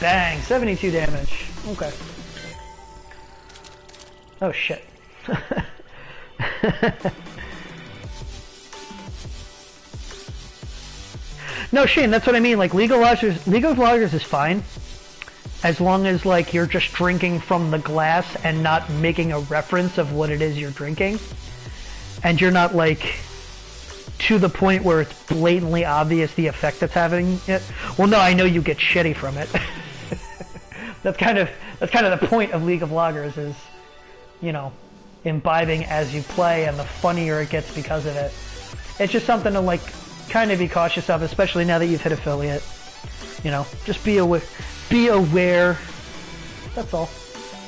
Bang! 72 damage. Okay. Oh shit. No, Shane, that's what I mean. Like, League of Legends is fine, as long as like you're just drinking from the glass and not making a reference of what it is you're drinking, and you're not like to the point where it's blatantly obvious the effect that's having it. Well, no, I know you get shitty from it. That's kind of the point of League of Legends, is, you know, imbibing as you play, and the funnier it gets because of it. It's just something to like kind of be cautious of, especially now that you've hit affiliate. You know, just be aware. Be aware. That's all.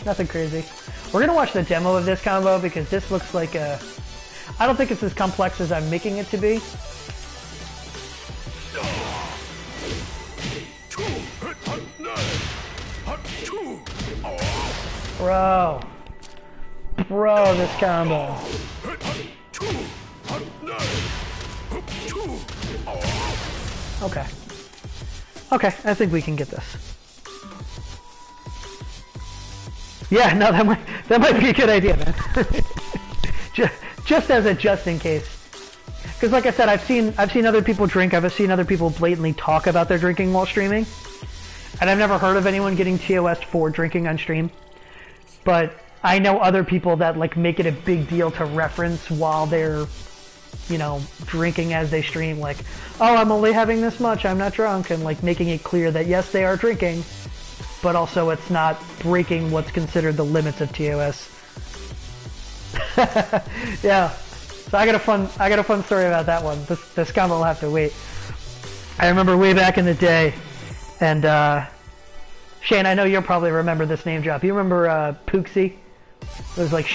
Nothing crazy. We're gonna watch the demo of this combo because this looks like a... I don't think it's as complex as I'm making it to be. Bro, this combo. Okay, I think we can get this. Yeah, no, that might be a good idea, man. just in case. Because like I said, I've seen other people drink. I've seen other people blatantly talk about their drinking while streaming, and I've never heard of anyone getting TOS for drinking on stream. But I know other people that like make it a big deal to reference while they're, you know, drinking as they stream, like, oh, I'm only having this much, I'm not drunk, and like making it clear that yes, they are drinking, but also it's not breaking what's considered the limits of TOS. Yeah, so I got a fun story about that one. This combo will have to wait. I remember way back in the day, and Shane, I know you'll probably remember this name drop. You remember Pooksy? It was like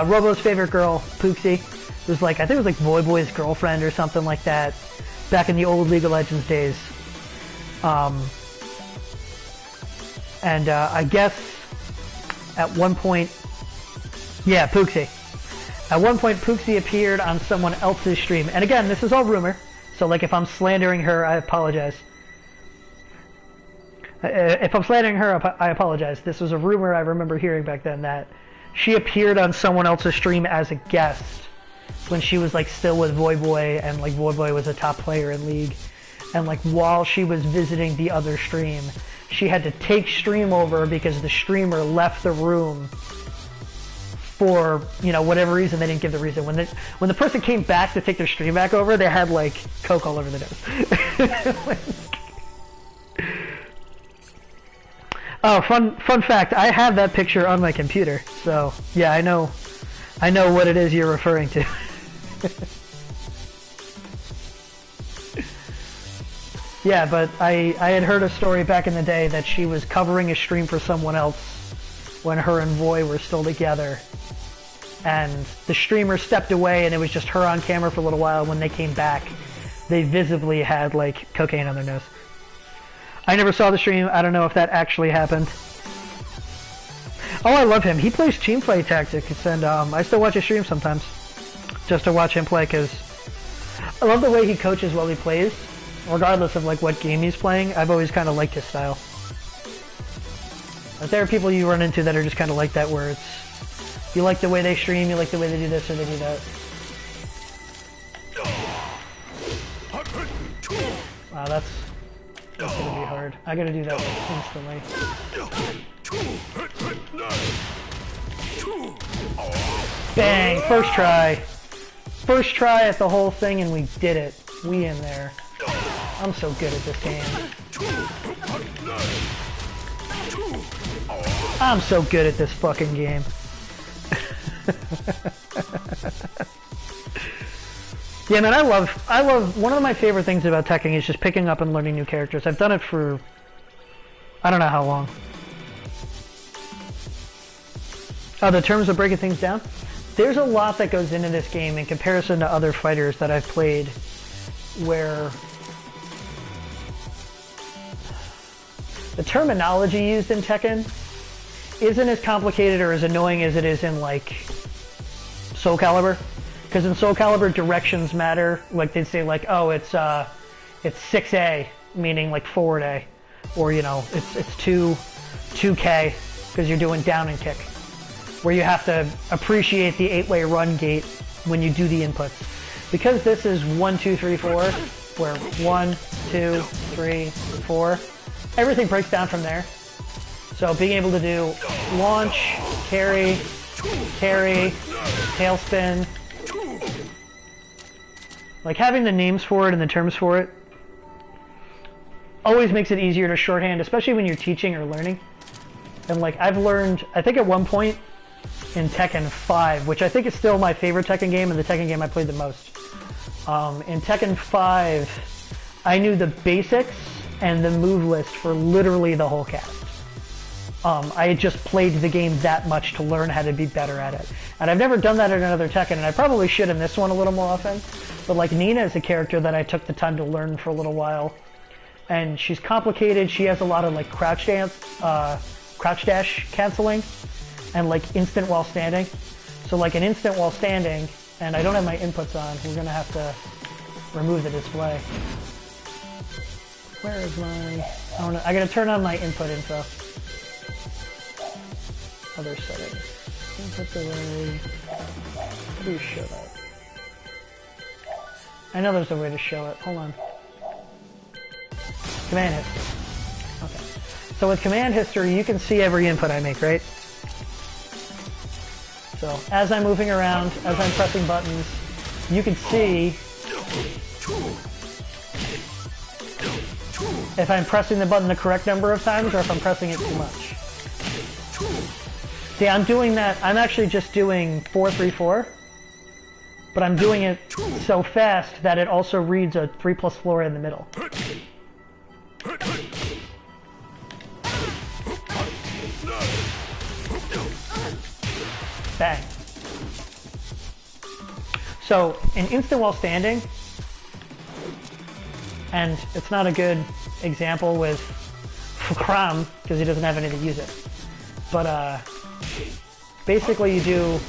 Robo's favorite girl, Pooksy. It was like, I think it was like Voy Boy's girlfriend or something like that, back in the old League of Legends days. And I guess at one point, yeah, Pooksy. At one point, Pooksy appeared on someone else's stream. And again, this is all rumor, so like if I'm slandering her, I apologize. If I'm slandering her, I apologize. This was a rumor I remember hearing back then, that she appeared on someone else's stream as a guest when she was like still with Voy Boy, and like Voy Boy was a top player in League. And like while she was visiting the other stream, she had to take stream over because the streamer left the room for, you know, whatever reason. They didn't give the reason. When the person came back to take their stream back over, they had like coke all over the nose. Oh, fun fact, I have that picture on my computer, so yeah, I know what it is you're referring to. Yeah, but I had heard a story back in the day that she was covering a stream for someone else when her and Voy were still together. And the streamer stepped away and it was just her on camera for a little while. When they came back, they visibly had, like, cocaine on their nose. I never saw the stream. I don't know if that actually happened. Oh, I love him. He plays Teamfight Tactics, and I still watch his stream sometimes. Just to watch him play, because I love the way he coaches while he plays. Regardless of, like, what game he's playing, I've always kind of liked his style. But there are people you run into that are just kind of like that, where it's... You like the way they stream, you like the way they do this or they do that. Wow, that's gonna be hard. I gotta do that like, instantly. Bang! First try! First try at the whole thing and we did it. We in there. I'm so good at this game. I'm so good at this fucking game. Yeah, man, I love, one of my favorite things about Tekken is just picking up and learning new characters. I've done it for, I don't know how long. Oh, the terms of breaking things down? There's a lot that goes into this game in comparison to other fighters that I've played where the terminology used in Tekken isn't as complicated or as annoying as it is in, like, Soul Calibur. Because in Soul Calibur, directions matter. Like, they'd say, like, oh, it's 6A, meaning, like, forward A. Or, you know, it's 2K, because you're doing down and kick. Where you have to appreciate the 8-way run gate when you do the inputs. Because this is 1, 2, 3, 4, where 1, 2, 3, 4, everything breaks down from there. So being able to do launch, carry, tailspin, like having the names for it and the terms for it always makes it easier to shorthand, especially when you're teaching or learning. And like I've learned, I think at one point in Tekken 5, which I think is still my favorite Tekken game and the Tekken game I played the most. In Tekken 5, I knew the basics and the move list for literally the whole cast. I had just played the game that much to learn how to be better at it. And I've never done that in another Tekken, and I probably should in this one a little more often. But like Nina is a character that I took the time to learn for a little while. And she's complicated, she has a lot of like crouch dash canceling, and like instant while standing. So like an instant while standing, and I don't have my inputs on, we're gonna have to remove the display. Where is my, oh no, I gotta turn on my input info. Other settings. Input delay. How do you show that? I know there's a way to show it. Hold on. Command history. Okay. So with command history, you can see every input I make, right? So as I'm moving around, as I'm pressing buttons, you can see if I'm pressing the button the correct number of times or if I'm pressing it too much. See, I'm doing that, I'm actually just doing 4-3-4, but I'm doing it so fast that it also reads a 3+ floor in the middle. Bang. So, an instant while standing, and it's not a good example with Fahkumram, because he doesn't have any to use it. But, basically you do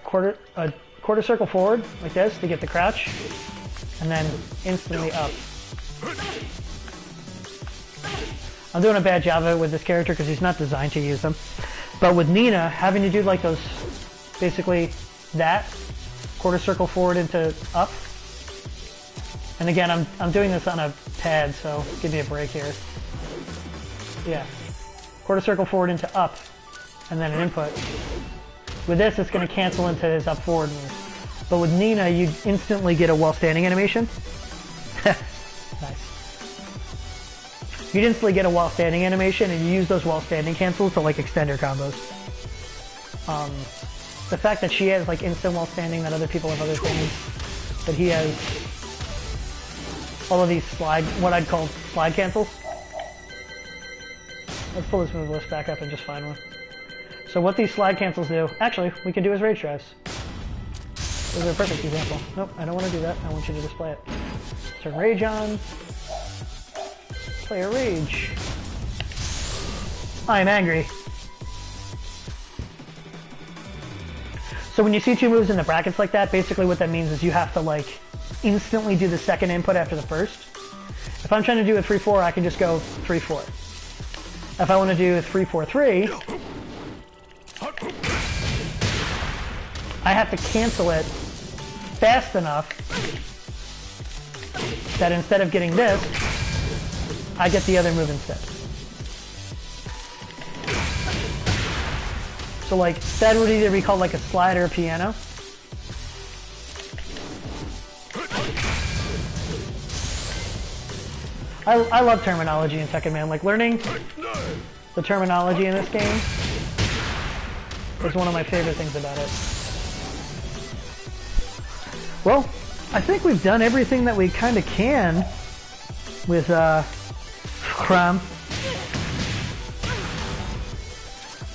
quarter circle forward, like this, to get the crouch, and then instantly up. I'm doing a bad job of it with this character because he's not designed to use them. But with Nina, having to do like those, basically that, quarter circle forward into up. And again, I'm doing this on a pad, so give me a break here. Yeah. Quarter circle forward into up, and then an input. With this, it's going to cancel into his up forward move. But with Nina, you instantly get a while standing animation. Nice. You'd instantly get a while standing animation, and you use those while standing cancels to like extend your combos. The fact that she has like instant while standing, that other people have other things, that he has all of these what I'd call slide cancels. Let's pull this move list back up and just find one. So what these slide cancels do, actually, we can do as rage drives. Those are a perfect example. Nope, I don't want to do that. I want you to display it. Turn rage on. Play a rage. I am angry. So when you see two moves in the brackets like that, basically what that means is you have to like instantly do the second input after the first. If I'm trying to do a 3-4, I can just go 3-4. If I want to do a 3-4-3, I have to cancel it fast enough that instead of getting this, I get the other move instead. So like, that would either be called like a slide or a piano. I love terminology in Tekken, man. Like, learning the terminology in this game is one of my favorite things about it. Well, I think we've done everything that we kind of can with Fahkumram.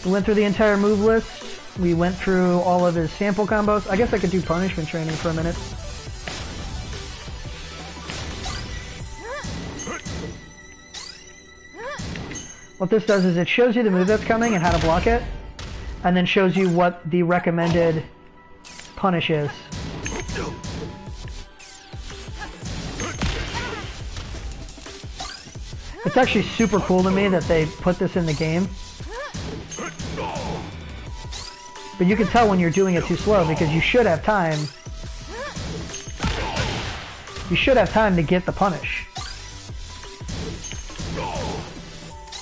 We went through the entire move list. We went through all of his sample combos. I guess I could do punishment training for a minute. What this does is it shows you the move that's coming and how to block it, and then shows you what the recommended punish is. It's actually super cool to me that they put this in the game. But you can tell when you're doing it too slow because you should have time. You should have time to get the punish.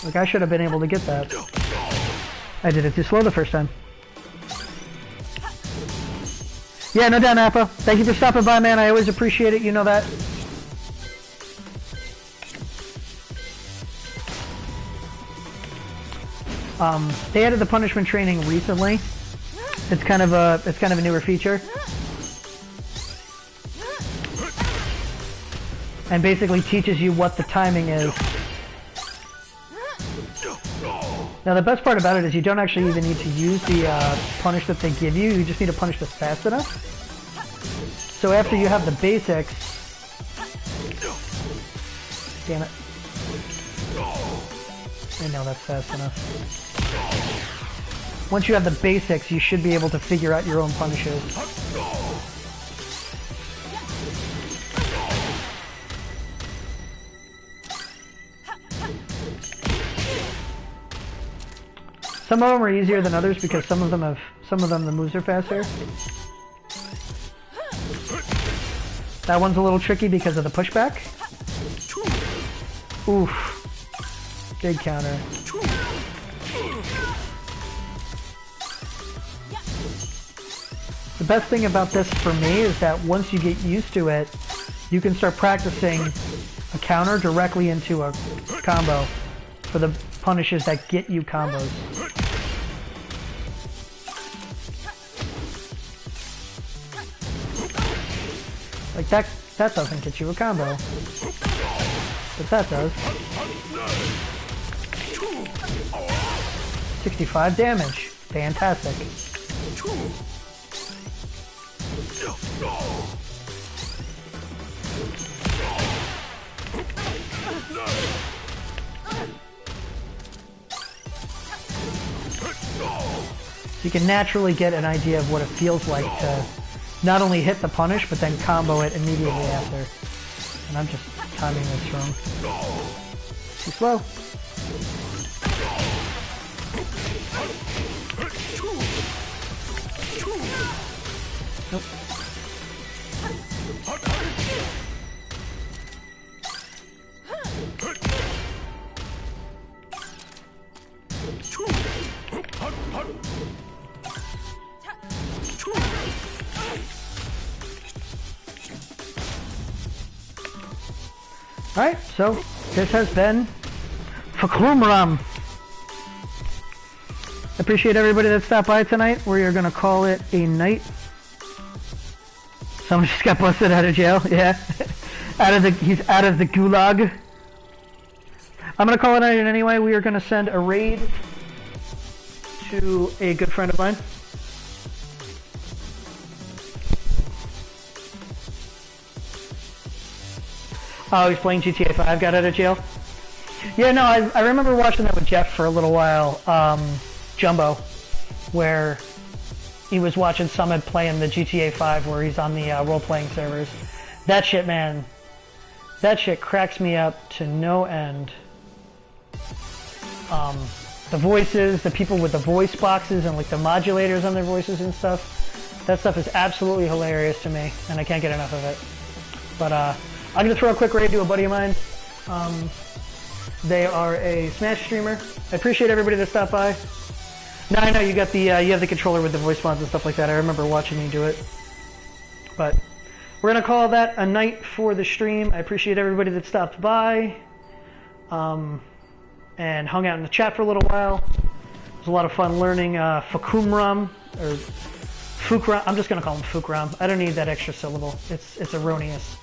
Like, I should have been able to get that. I did it too slow the first time. Yeah, no doubt, Nappa. Thank you for stopping by, man. I always appreciate it. You know that. They added the punishment training recently. It's kind of a newer feature. And basically teaches you what the timing is. Now the best part about it is you don't actually even need to use the punish that they give you. You just need to punish this fast enough. So after you have the basics... Damn it. I know that's fast enough. Once you have the basics, you should be able to figure out your own punishes. Some of them are easier than others because some of them the moves are faster. That one's a little tricky because of the pushback. Oof. Big counter. The best thing about this for me is that once you get used to it, you can start practicing a counter directly into a combo for the punishes that get you combos. Like that doesn't get you a combo. But that does. 65 damage. Fantastic. You can naturally get an idea of what it feels like to not only hit the punish, but then combo it immediately after. And I'm just timing this wrong. Too slow. Nope. Alright, so this has been Fahkumram. Appreciate everybody that stopped by tonight. We are going to call it a night. Someone just got busted out of jail. Yeah. He's out of the gulag. I'm going to call it a night anyway. We are going to send a raid to a good friend of mine. Oh, he's playing GTA 5, got out of jail? Yeah, no, I remember watching that with Jeff for a little while, Jumbo, where he was watching Summit playing the GTA 5 where he's on the role-playing servers. That shit, man, that shit cracks me up to no end. The voices, the people with the voice boxes and like the modulators on their voices and stuff, that stuff is absolutely hilarious to me, and I can't get enough of it. But I'm going to throw a quick raid to a buddy of mine. They are a Smash streamer. I appreciate everybody that stopped by. Now I know you got the you have the controller with the voice mods and stuff like that. I remember watching you do it. But we're gonna call that a night for the stream. I appreciate everybody that stopped by, and hung out in the chat for a little while. It was a lot of fun learning Fahkumram or Fukram. I'm just gonna call him Fukram. I don't need that extra syllable. It's erroneous.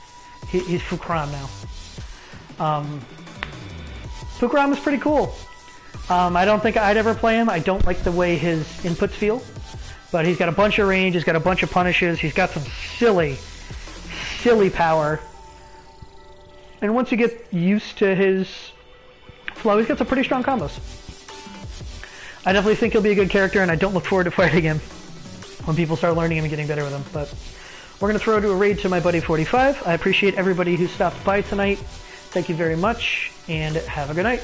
He's Fukram now. Fahkumram is pretty cool. I don't think I'd ever play him. I don't like the way his inputs feel. But he's got a bunch of range, he's got a bunch of punishes, he's got some silly power. And once you get used to his flow, he's got some pretty strong combos. I definitely think he'll be a good character, and I don't look forward to fighting him when people start learning him and getting better with him. But we're going to throw to a raid to my buddy 45. I appreciate everybody who stopped by tonight. Thank you very much, and have a good night.